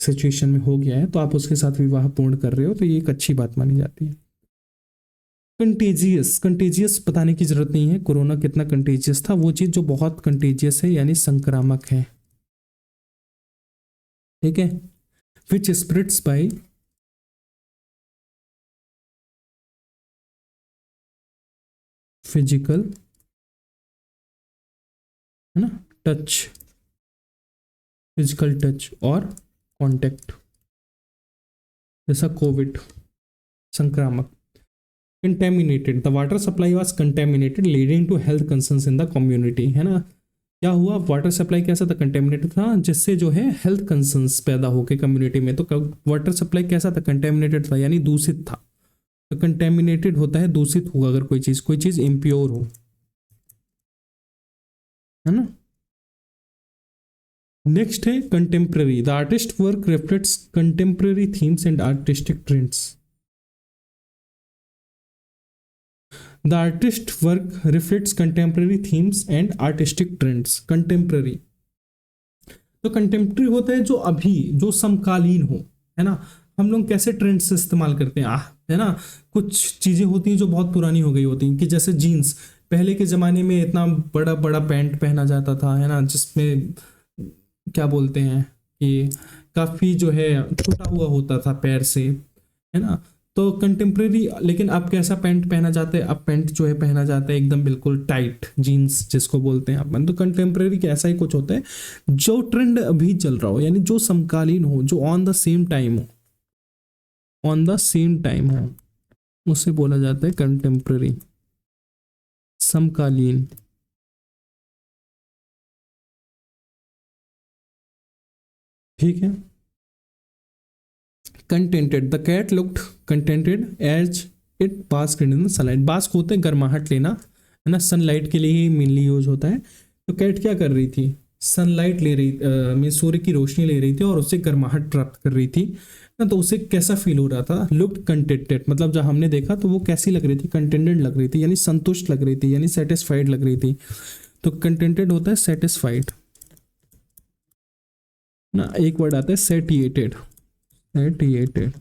सिचुएशन में हो गया है तो आप उसके साथ विवाह पूर्ण कर रहे हो, तो ये एक अच्छी बात मानी जाती है। कंटेजियस, कंटेजियस बताने की जरूरत नहीं है, कोरोना कितना कंटेजियस था, वो चीज जो बहुत कंटेजियस है यानी संक्रामक है, ठीक है। विच स्प्रेड्स बाय फिजिकल, है ना, टच, फिजिकल टच और कांटेक्ट, जैसा कोविड, संक्रामक। Contaminated, the water supply was contaminated leading to health concerns in the community, है ना, क्या हुआ? वाटर सप्लाई कैसा था? कंटेमिनेटेड था, जिससे जो है हेल्थ कंसर्न्स पैदा हो गए कम्युनिटी में। तो वाटर सप्लाई कैसा था? कंटेमिनेटेड था, यानी दूषित था। तो कंटेमिनेटेड होता है दूषित हुआ, अगर कोई चीज इम्प्योर हो, है ना। नेक्स्ट है contemporary. The artist work reflects contemporary themes and artistic trends. The artist work reflects contemporary themes and artistic trends. Contemporary, तो कंटेम्प्रेरी होता है जो अभी, जो समकालीन हो, है ना। हम लोग कैसे ट्रेंड्स इस्तेमाल करते हैं, है ना, कुछ चीजें होती हैं जो बहुत पुरानी हो गई होती हैं, कि जैसे जीन्स, पहले के जमाने में इतना बड़ा बड़ा पैंट पहना जाता था, है ना, जिसमें क्या बोलते हैं कि काफी जो है छोटा हुआ होता था पैर से, है ना। तो कंटेम्प्रेरी, लेकिन अब कैसा पैंट पहना जाता है? अब पैंट जो है पहना जाता है एकदम बिल्कुल टाइट जीन्स जिसको बोलते हैं अपन। तो कंटेम्प्रेरी का ऐसा ही कुछ होता है, जो ट्रेंड अभी चल रहा हो, यानी जो समकालीन हो, जो ऑन द सेम टाइम हो, ऑन द सेम टाइम हो, उसे बोला जाता है कंटेम्प्रेरी, समकालीन। ठीक है। Contented, the cat looked contented as it basked in the sunlight. Bask होते हैं गर्माहट लेना, है ना, सनलाइट के लिए ही मेनली यूज होता है। तो कैट क्या कर रही थी? सनलाइट ले रही, मीन सूर्य की रोशनी ले रही थी और उससे गर्माहट प्राप्त कर रही थी ना। तो उसे कैसा फील हो रहा था? लुक्ड कंटेंटेड, मतलब जब हमने देखा तो वो कैसी लग रही थी? कंटेंटेड लग रही थी, यानी संतुष्ट लग रही थी, यानी सेटिस्फाइड लग रही थी। तो कंटेंटेड होता है सेटिस्फाइड ना। एक वर्ड आता है सेटिएटेड, सेटिएटेड,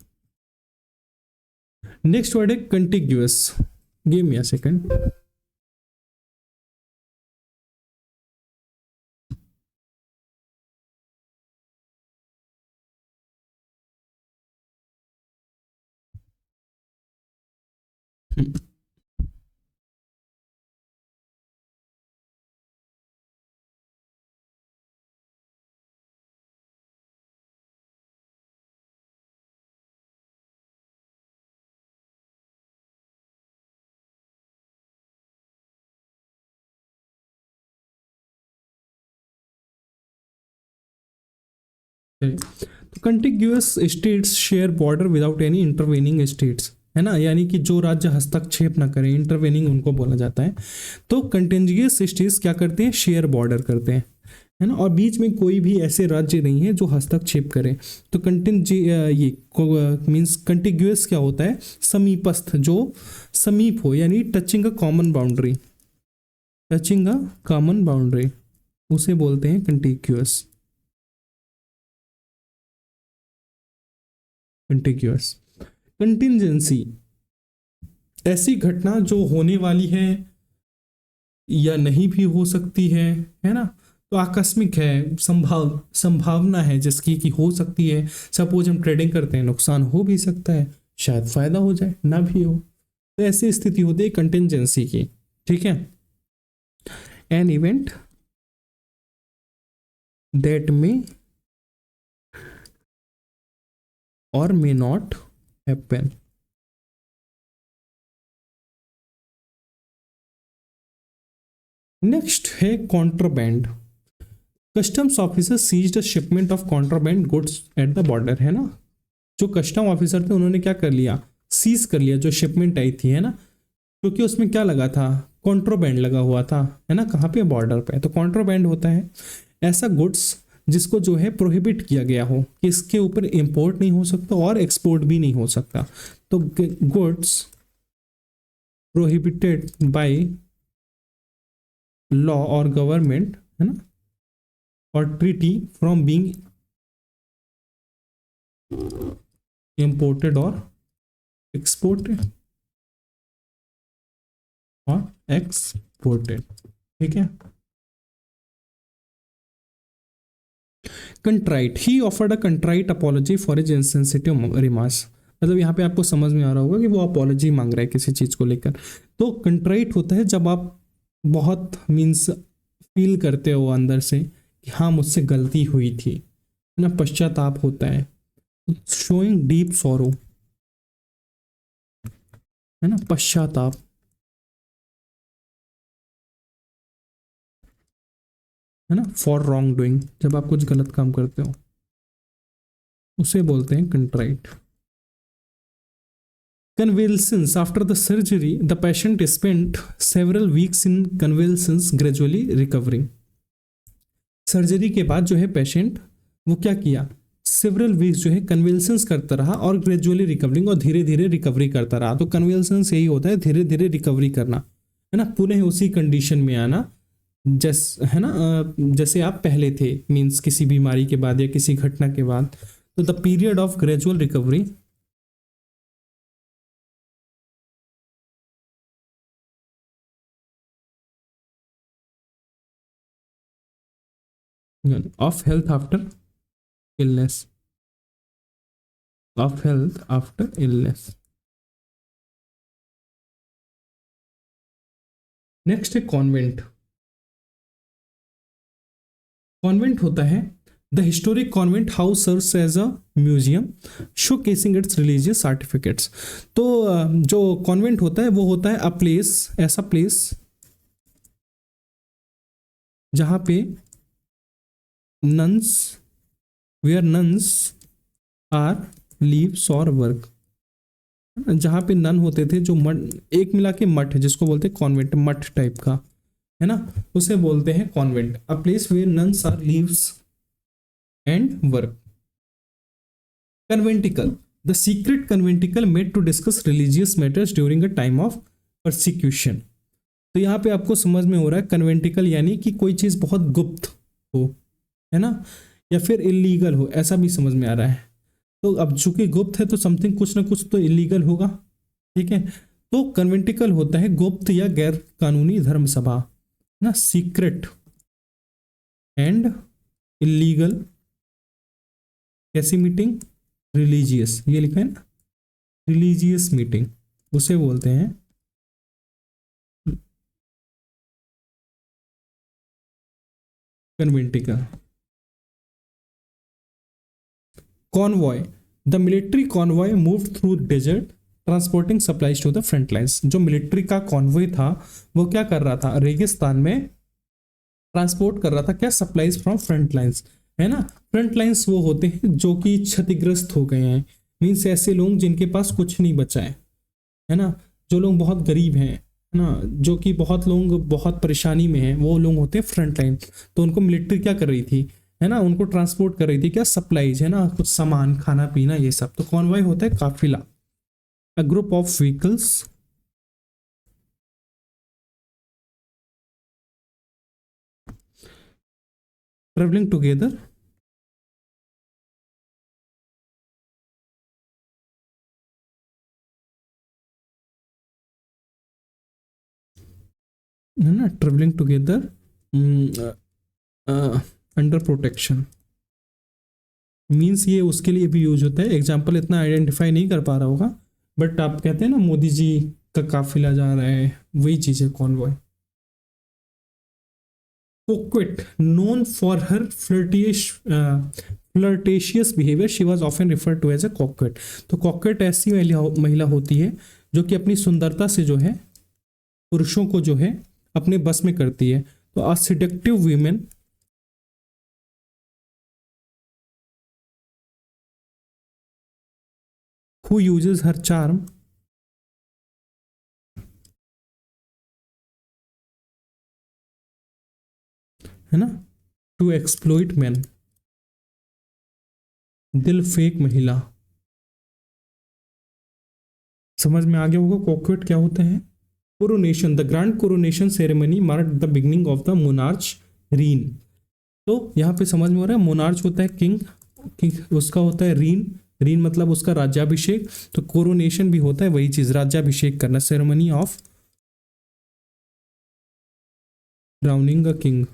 नेक्स्ट वर्ड है कंटिग्यूअस। Give me a second. तो contiguous states share border without any intervening states, है ना, यानी कि जो राज्य हस्तक्षेप ना करें, इंटरवेनिंग उनको बोला जाता है। तो कंटिग्यूअस स्टेट्स क्या करते हैं, शेयर बॉर्डर करते हैं, है ना, और बीच में कोई भी ऐसे राज्य नहीं है जो हस्तक्षेप करे। तो ये मीन्स कंटिग्यूअस क्या होता है, समीपस्थ, जो समीप हो, यानी touching a common boundary, touching a common boundary, उसे बोलते हैं कंटिग्यूअस। कंटिग्यूअस। कंटिजेंसी, ऐसी घटना जो होने वाली है या नहीं भी हो सकती है ना, तो आकस्मिक है, संभावना है जिसकी कि हो सकती है। सपोज हम ट्रेडिंग करते हैं, नुकसान हो भी सकता है, शायद फायदा हो जाए, ना भी हो, तो ऐसी स्थिति होती है कंटिजेंसी की। ठीक है, एन इवेंट दैट मे और मे नॉट हैपन। नेक्स्ट है contraband. Customs officer seized a shipment of contraband goods at the border, है ना, जो कस्टम ऑफिसर थे उन्होंने क्या कर लिया, सीज कर लिया जो शिपमेंट आई थी, है ना, क्योंकि उसमें क्या लगा था, कॉन्ट्राबैंड लगा हुआ था, है ना, कहाँ पे, बॉर्डर पे। तो कॉन्ट्राबैंड होता है ऐसा गुड्स जिसको जो है प्रोहिबिट किया गया हो, कि इसके ऊपर इंपोर्ट नहीं हो सकता और एक्सपोर्ट भी नहीं हो सकता। तो गुड्स प्रोहिबिटेड बाय लॉ और गवर्नमेंट, है ना, और ट्रीटी फ्रॉम बीइंग इंपोर्टेड और एक्सपोर्टेड और एक्सपोर्टेड। ठीक है, contrite, he offered a contrite apology for his insensitive remarks. मतलब यहाँ पे आपको समझ में आ रहा होगा कि वो अपॉलॉजी मांग रहा है किसी चीज को लेकर। तो कंट्राइट होता है जब आप बहुत मीन्स फील करते हो अंदर से कि हाँ मुझसे गलती हुई थी, है ना, पश्चाताप होता है, शोइंग डीप सॉरो, है ना, पश्चाताप, है ना, फॉर रॉन्ग डूइंग, जब आप कुछ गलत काम करते हो उसे बोलते हैं कंट्राइट। Convalescence, after the surgery, the patient spent several weeks in convalescence, gradually recovering. Surgery के बाद जो है पेशेंट वो क्या किया, सेवरल वीक्स जो है कन्वेल्सेंस करता रहा और ग्रेजुअली रिकवरिंग, और धीरे धीरे रिकवरी करता रहा। तो कन्वेल्सेंस यही होता है, धीरे धीरे रिकवरी करना, है ना, पुनः उसी कंडीशन में आना, है ना, जैसे आप पहले थे, मीन्स किसी बीमारी के बाद या किसी घटना के बाद। तो the period of gradual recovery of health after illness, of health after illness। Next है कॉन्वेंट। कॉन्वेंट होता है the historic convent house serves as a museum showcasing its religious certificates. तो जो कॉन्वेंट होता है वो होता है अ प्लेस, ऐसा प्लेस जहां पे nuns, where nuns are lives और वर्क, जहाँ पे नन होते थे, जो मठ, एक मिला के मठ, जिसको बोलते हैं कॉन्वेंट, मठ टाइप का, है ना, उसे बोलते हैं convent. A place where nuns are lives and work. Conventicle, the secret conventicle made to discuss religious matters during a time of persecution. तो यहाँ पे आपको समझ में हो रहा है कन्वेंटिकल यानी कि कोई चीज बहुत गुप्त हो, है ना, या फिर इलीगल हो, ऐसा भी समझ में आ रहा है। तो अब चूंकि गुप्त है तो समथिंग कुछ ना कुछ तो इलीगल होगा, ठीक है। तो कन्वेंटिकल होता है गुप्त या गैर कानूनी धर्म सभा ना, सीक्रेट एंड इलीगल। कैसी मीटिंग? रिलीजियस, ये लिखा है ना, रिलीजियस मीटिंग उसे बोलते हैं conventicle. Convoy, the military convoy move through desert transporting supplies to the front lines. जो मिलिट्री का कॉन्वॉय था वो क्या कर रहा था? रेगिस्तान में ट्रांसपोर्ट कर रहा था क्या? सप्लाईज फ्रॉम फ्रंट लाइन्स, है ना। फ्रंट लाइन्स वो होते हैं जो कि क्षतिग्रस्त हो गए हैं, मीन्स ऐसे लोग जिनके पास कुछ नहीं बचा है ना, जो लोग बहुत गरीब हैं, है ना, जो कि बहुत लोग बहुत परेशानी में हैं, वो लोग होते हैं फ्रंट लाइन। तो उनको मिलिट्री क्या कर रही थी, है ना, उनको ट्रांसपोर्ट कर रही थी क्या? सप्लाईज, है ना, कुछ सामान, खाना पीना, ये सब। तो कॉन्वॉय होता है काफिला, अ group of vehicles travelling together है ना, travelling together under protection. Means ये उसके लिए भी यूज होता है। एग्जाम्पल इतना आइडेंटिफाई नहीं कर पा रहा होगा, बट आप कहते हैं ना मोदी जी का काफिला जा रहा है, वही चीज है convoy. कोक्वेट, known for her flirtatious behavior, she was often referred to as a coquette। तो coquette ऐसी महिला होती है जो कि अपनी सुंदरता से जो है पुरुषों को जो है अपने बस में करती है। तो a seductive women who uses her charm है ना टू एक्सप्लोइट मैन। दिल फेक महिला, समझ में आ गया होगा कोक्वेट क्या होता है। Coronation, the grand coronation ceremony mark the beginning of the monarch reign. तो यहाँ पे समझ में हो रहा है, मोनार्च होता है किंग, किंग उसका होता है रीन, रीन मतलब उसका राज्याभिषेक। तो कोरोनेशन भी होता है वही चीज, राज्याभिषेक करना, ceremony of crowning a king.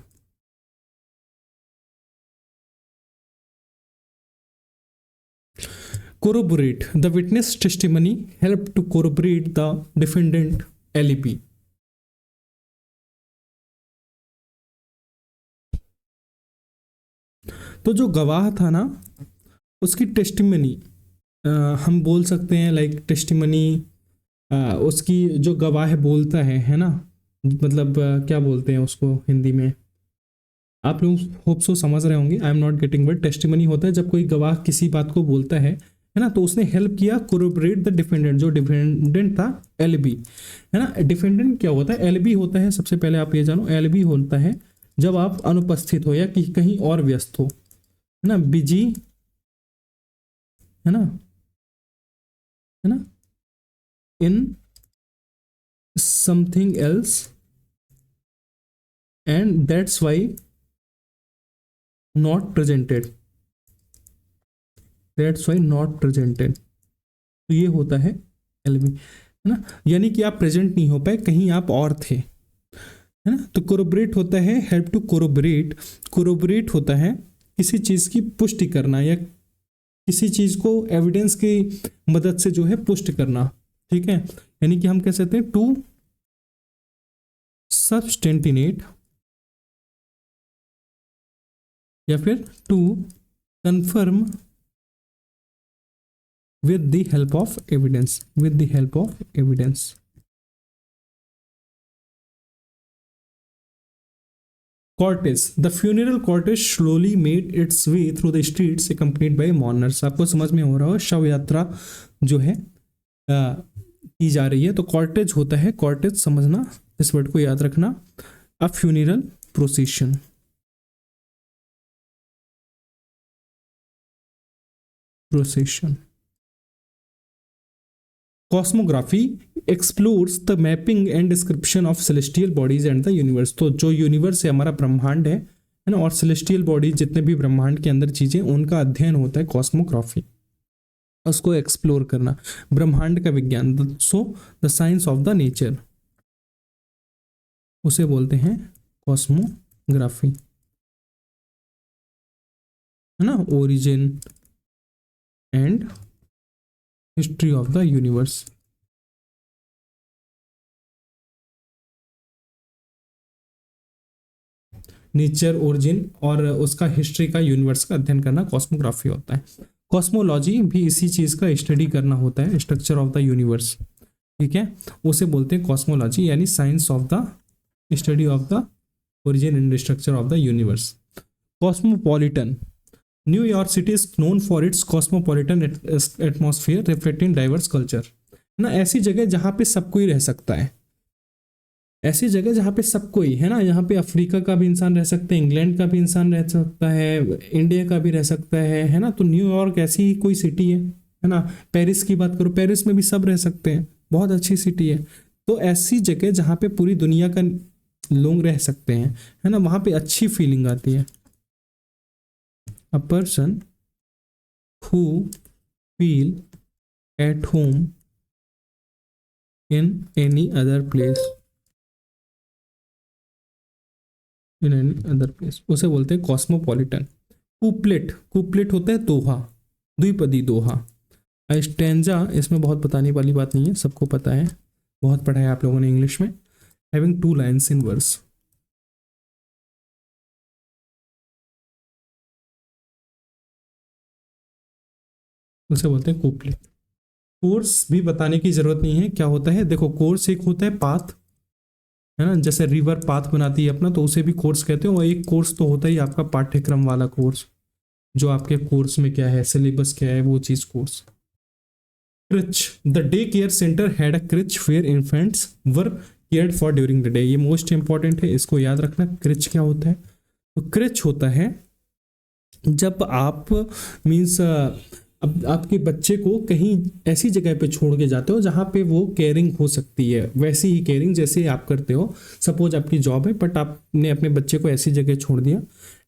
Corroborate, the witness testimony helped to corroborate the defendant alibi। तो जो गवाह था ना उसकी टेस्टिमनी, हम बोल सकते हैं लाइक टेस्टिमनी, उसकी जो गवाह बोलता है ना, मतलब क्या बोलते हैं उसको हिंदी में, आप लोग होप सो समझ रहे होंगे। I am not getting word. Testimony होता है जब कोई गवाह किसी बात को बोलता है ना, तो उसने हेल्प किया कोरोबरेट द डिफेंडेंट। जो डिफेंडेंट था एलबी, है ना। डिफेंडेंट क्या होता है? एलबी होता है, सबसे पहले आप ये जानो, एलबी होता है जब आप अनुपस्थित हो या कि कहीं और व्यस्त हो, है ना, बिजी, है ना, है ना, in something else and that's why not presented, that's why not presented. तो ये होता है एलबी, है ना, यानी कि आप प्रेजेंट नहीं हो पाए, कहीं आप और थे, है ना। तो कोरोबरेट होता है हेल्प टू कोरोबरेट, कोरोबरेट होता है किसी चीज की पुष्टि करना या किसी चीज को एविडेंस की मदद से जो है पुष्ट करना, ठीक है। यानी कि हम कह सकते हैं टू सब्सटेंटिनेट या फिर to confirm with the help of evidence, with the help of evidence। cortege, the funeral cortege slowly made its way through the streets accompanied by mourners। आपको समझ में हो रहा हो शव यात्रा जो है की जा रही है। तो कॉर्टेज होता है, कॉर्टेज समझना, इस वर्ड को याद रखना, a funeral procession. Procession. Cosmography explores the mapping and description of celestial bodies and the universe. तो जो यूनिवर्स है हमारा ब्रह्मांड है ना, और सेलेस्टियल बॉडीज जितने भी ब्रह्मांड के अंदर चीजें, उनका अध्ययन होता है कॉस्मोग्राफी। उसको एक्सप्लोर करना, ब्रह्मांड का विज्ञान, so the science of the nature, उसे बोलते हैं कॉस्मोग्राफी, है ना, origin and history of the universe. Nature, origin और उसका हिस्ट्री का, यूनिवर्स का अध्ययन करना कॉस्मोग्राफी होता है। कॉस्मोलॉजी भी इसी चीज का स्टडी करना होता है, स्ट्रक्चर ऑफ द यूनिवर्स, ठीक है, उसे बोलते हैं कॉस्मोलॉजी, यानी science of the study of the origin and structure of the universe. Cosmopolitan, New York city is known for its cosmopolitan atmosphere reflecting diverse culture, ना ऐसी जगह जहाँ पे सब कोई रह सकता है, ऐसी जगह जहाँ पे सब कोई है ना, यहाँ पे अफ्रीका का भी इंसान रह सकता है, इंग्लैंड का भी इंसान रह सकता है, इंडिया का भी रह सकता है ना, तो न्यूयॉर्क ऐसी ही कोई सिटी है ना। पेरिस की बात करो, पेरिस में भी सब रह सकते हैं, बहुत अच्छी सिटी है। तो ऐसी जगह जहाँ पे पूरी दुनिया का लोग रह सकते हैं, है ना, वहाँ पे अच्छी फीलिंग आती है। A person who feel at home in any other place, in any other place, उसे बोलते हैं कॉस्मोपॉलिटन। कुपलेट, कुपलेट होता है दोहा, द्विपदी दोहा। स्टेंजा, इसमें बहुत बताने वाली बात नहीं है, सबको पता है, बहुत पढ़ा है आप लोगों ने इंग्लिश में। हैविंग 2 लाइन्स इन वर्स, उसे बोलते हैं कुपलेट। कोर्स भी बताने की जरूरत नहीं है, क्या होता है देखो, कोर्स एक होता है पाथ, है ना, जैसे रिवर पाथ बनाती है अपना, तो उसे भी कोर्स कहते हैं। और एक कोर्स तो होता ही आपका पाठ्यक्रम वाला कोर्स, जो आपके कोर्स में क्या है, सिलेबस क्या है, वो चीज course. Creche, the day care centre had a creche where infants were cared for during the day, ये मोस्ट इंपॉर्टेंट है, इसको याद रखना। क्रिच क्या होता है, तो क्रिच होता है जब आप मीन्स अब आपके बच्चे को कहीं ऐसी जगह पे छोड़ के जाते हो जहाँ पे वो केयरिंग हो सकती है, वैसी ही केयरिंग जैसे आप करते हो। सपोज आपकी जॉब है, बट आपने अपने बच्चे को ऐसी जगह छोड़ दिया,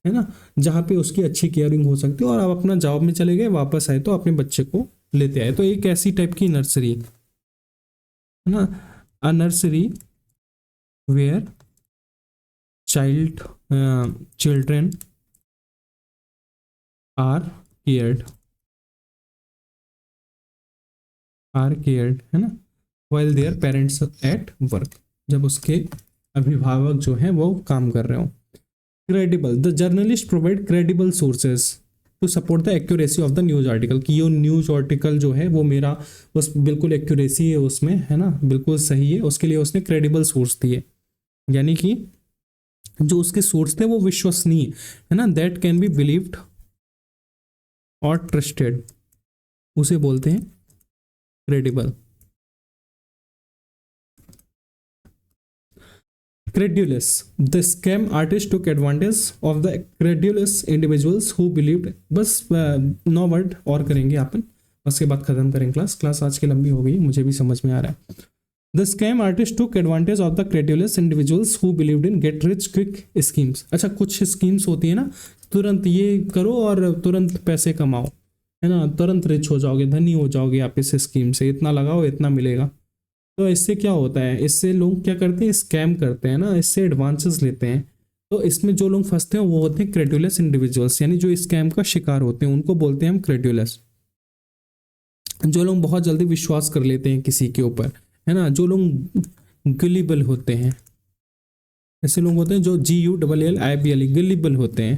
है ना, जहाँ पे उसकी अच्छी केयरिंग हो सकती है, और आप अपना जॉब में चले गए, वापस आए तो अपने बच्चे को लेते आए, तो एक ऐसी टाइप की नर्सरी, है ना, a nursery where children are cared, है ना, while their parents at work, जब उसके अभिभावक जो हैं वो काम कर रहे हो। Credible, the journalist provide credible sources to support the accuracy of the news article, कि ये न्यूज आर्टिकल जो है वो मेरा बस बिल्कुल एक्यूरेसी है उसमें, है ना, बिल्कुल सही है, उसके लिए उसने क्रेडिबल सोर्स दिए, यानी कि जो उसके सोर्स थे वो विश्वसनीय, है ना, दैट कैन बी बिलीव्ड और ट्रस्टेड, उसे बोलते हैं credible. Credulous, the scam artist took advantage of the credulous individuals who believed, बस 9 वर्ड और करेंगे अपन, उसके बाद खत्म करेंगे क्लास आज की लंबी हो गई, मुझे भी समझ में आ रहा है। The scam artist took advantage of the credulous individuals who believed in get rich quick schemes, अच्छा कुछ स्कीम्स होती है ना, तुरंत ये करो और तुरंत पैसे कमाओ, है ना, तुरंत रिच हो जाओगे, धनी हो जाओगे आप इस स्कीम से, इतना लगाओ इतना मिलेगा। तो इससे क्या होता है, इससे लोग क्या करते हैं, स्कैम करते हैं ना, इससे एडवांसेस लेते हैं। तो इसमें जो लोग फंसते हैं वो होते हैं क्रेडुलस इंडिविजुअल्स, यानी जो स्कैम का शिकार होते हैं उनको बोलते हैं हम क्रेडुलस। जो लोग बहुत जल्दी विश्वास कर लेते हैं किसी के ऊपर, है ना, जो लोग गलिबल होते हैं, ऐसे लोग होते हैं जो GULLIBLE गलिबल होते हैं,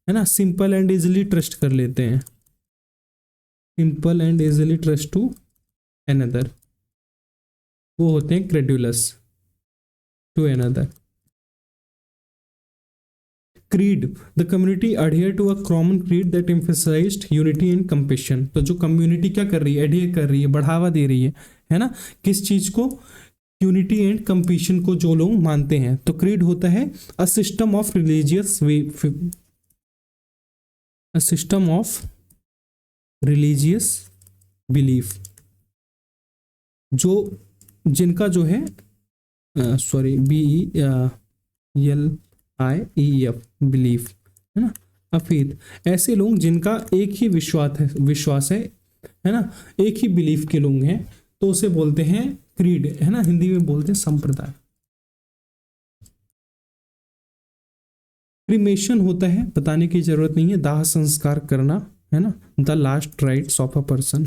है ना, सिंपल एंड इजिली ट्रस्ट कर लेते हैं, simple and easily trust to another, वो होते हैं credulous to another. Creed, the community adhere to a common creed that emphasised unity and compassion, तो जो कम्युनिटी क्या कर रही है, एडहियर कर रही है, बढ़ावा दे रही है ना, किस चीज को, यूनिटी एंड कंपैशन को जो लोग मानते हैं। तो क्रीड होता है a system of religious belief, जो जिनका जो है सॉरी BELIEF बिलीफ, है ना, अफीद, ऐसे लोग जिनका एक ही विश्वास है है ना, एक ही बिलीफ के लोग हैं, तो उसे बोलते हैं क्रीड, है ना, हिंदी में बोलते हैं संप्रदाय। क्रिमेशन होता है, बताने की जरूरत नहीं है, दाह संस्कार करना, है ना, the last rites of a person.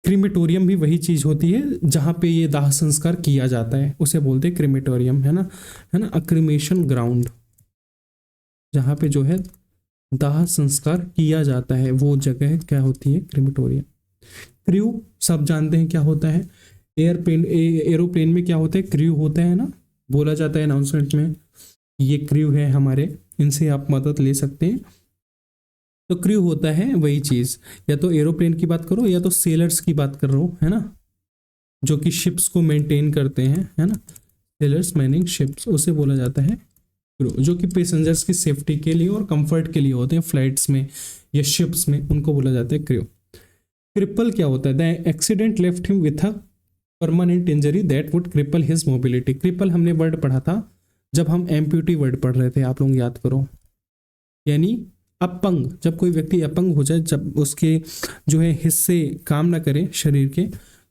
Crematorium भी वही चीज होती है जहां पे ये दाह संस्कार किया जाता है, उसे बोलते हैं क्रीमेटोरियम, है ना, है ना, अक्रीमेशन ग्राउंड, जहां पे जो है दाह संस्कार किया जाता है वो जगह क्या होती है, क्रीमेटोरियम। क्रू सब जानते हैं क्या होता है, एयरप्लेन एरोप्लेन में क्या होता है, क्रू होता है ना, बोला जाता है अनाउंसमेंट में, ये क्रू है हमारे, इनसे आप मदद ले सकते हैं। तो क्रू होता है वही चीज, या तो एरोप्लेन की बात करो या तो सेलर्स की बात कर रहा हो, है ना, जो कि शिप्स को मेंटेन करते हैं, है ना, सेलर्स मैनिंग शिप्स, उसे बोला जाता है क्रू, जो कि पैसेंजर्स की सेफ्टी के लिए और कंफर्ट के लिए होते हैं फ्लाइट्स में या शिप्स में, उनको बोला जाता है क्रू। क्रिपल क्या होता है, the accident left him with a permanent injury that would cripple his mobility. Cripple हमने वर्ड पढ़ा था जब हम एम्प्यूटी वर्ड पढ़ रहे थे, आप लोग याद करो, यानी अपंग, जब कोई व्यक्ति अपंग हो जाए, जब उसके जो है हिस्से काम ना करें शरीर के,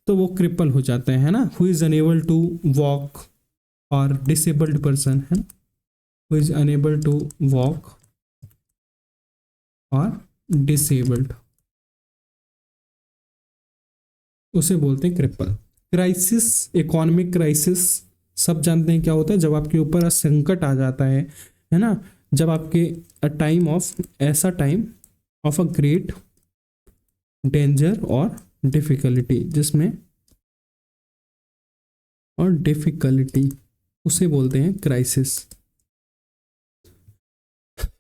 तो वो क्रिपल हो जाता है ना, who is unable to walk, और डिसेबल्ड पर्सन, है ना, who is unable to walk और डिसेबल्ड, उसे बोलते हैं क्रिपल। क्राइसिस, इकोनॉमिक क्राइसिस सब जानते हैं क्या होता है, जब आपके ऊपर संकट आ जाता है ना, जब आपके अ टाइम ऑफ, ऐसा time of a great danger और डिफिकल्टी, जिसमें और डिफिकल्टी, उसे बोलते हैं क्राइसिस।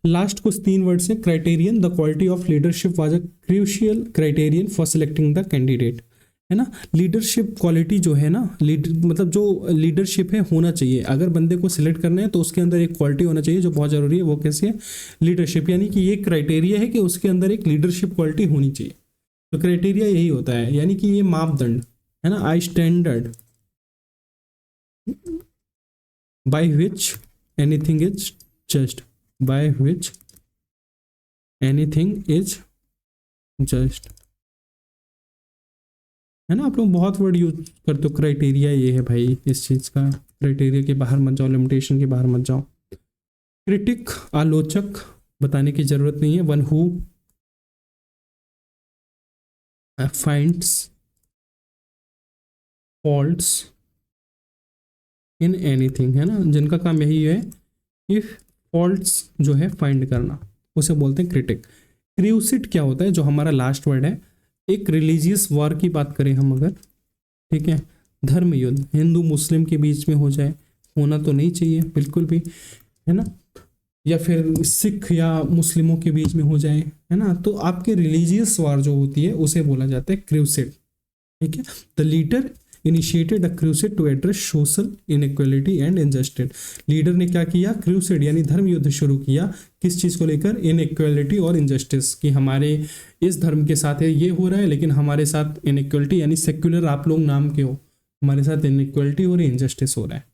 लास्ट कुछ 3 वर्ड से, criterion, the quality of leadership was a crucial criterion for selecting the candidate, है ना, लीडरशिप क्वालिटी जो है ना, मतलब जो लीडरशिप है होना चाहिए, अगर बंदे को सिलेक्ट करना है तो उसके अंदर एक क्वालिटी होना चाहिए जो बहुत जरूरी है, वो कैसे है, लीडरशिप, यानी कि ये क्राइटेरिया है कि उसके अंदर एक लीडरशिप क्वालिटी होनी चाहिए। तो क्राइटेरिया यही होता है, यानी कि ये मापदंड, है ना, आई standard by which anything is just, by which anything is just, है ना, आप लोग बहुत वर्ड यूज करते हो, क्राइटेरिया ये है भाई इस चीज का, क्राइटेरिया के बाहर मत जाओ, लिमिटेशन के बाहर मत जाओ। क्रिटिक, आलोचक, बताने की जरूरत नहीं है, one who finds faults in anything, है ना, जिनका काम यही है कि फॉल्ट्स जो है फाइंड करना, उसे बोलते हैं क्रिटिक। क्रूसिड क्या होता है, जो हमारा लास्ट वर्ड है, एक रिलीजियस वॉर की बात करें हम अगर, ठीक है, धर्म युद्ध, हिंदू मुस्लिम के बीच में हो जाए, होना तो नहीं चाहिए बिल्कुल भी, है ना, या फिर सिख या मुस्लिमों के बीच में हो जाए, है ना, तो आपके रिलीजियस वॉर जो होती है उसे बोला जाता है क्रूसेड, ठीक है। The leader initiated a crusade to address social inequality and injustice, leader ने क्या किया, क्रूसेड यानी धर्म युद्ध शुरू किया, किस चीज को लेकर, इनइक्वालिटी और इनजस्टिस, कि हमारे इस धर्म के साथ है ये हो रहा है, लेकिन हमारे साथ इनइक्वालिटी, यानी सेक्युलर आप लोग नाम के हो, हमारे साथ इनइक्वालिटी और इनजस्टिस हो रहा है।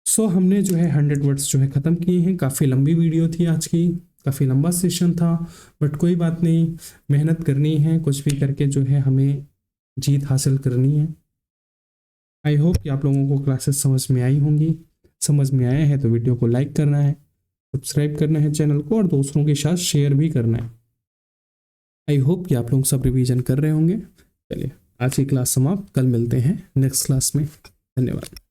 सो हमने जो है 100 वर्ड्स जो है ख़त्म किए हैं, काफ़ी लंबी वीडियो थी आज की, काफ़ी लंबा सेशन था, बट कोई बात नहीं, मेहनत करनी है, कुछ भी करके जो है हमें जीत हासिल करनी है। आई होप कि आप लोगों को क्लासेस समझ में आई होंगी, समझ में आया है तो वीडियो को लाइक करना है, सब्सक्राइब करना है चैनल को, और दोस्तों के साथ शेयर भी करना है। आई होप कि आप लोग सब रिवीजन कर रहे होंगे। चलिए आज की क्लास समाप्त, कल मिलते हैं नेक्स्ट क्लास में, धन्यवाद।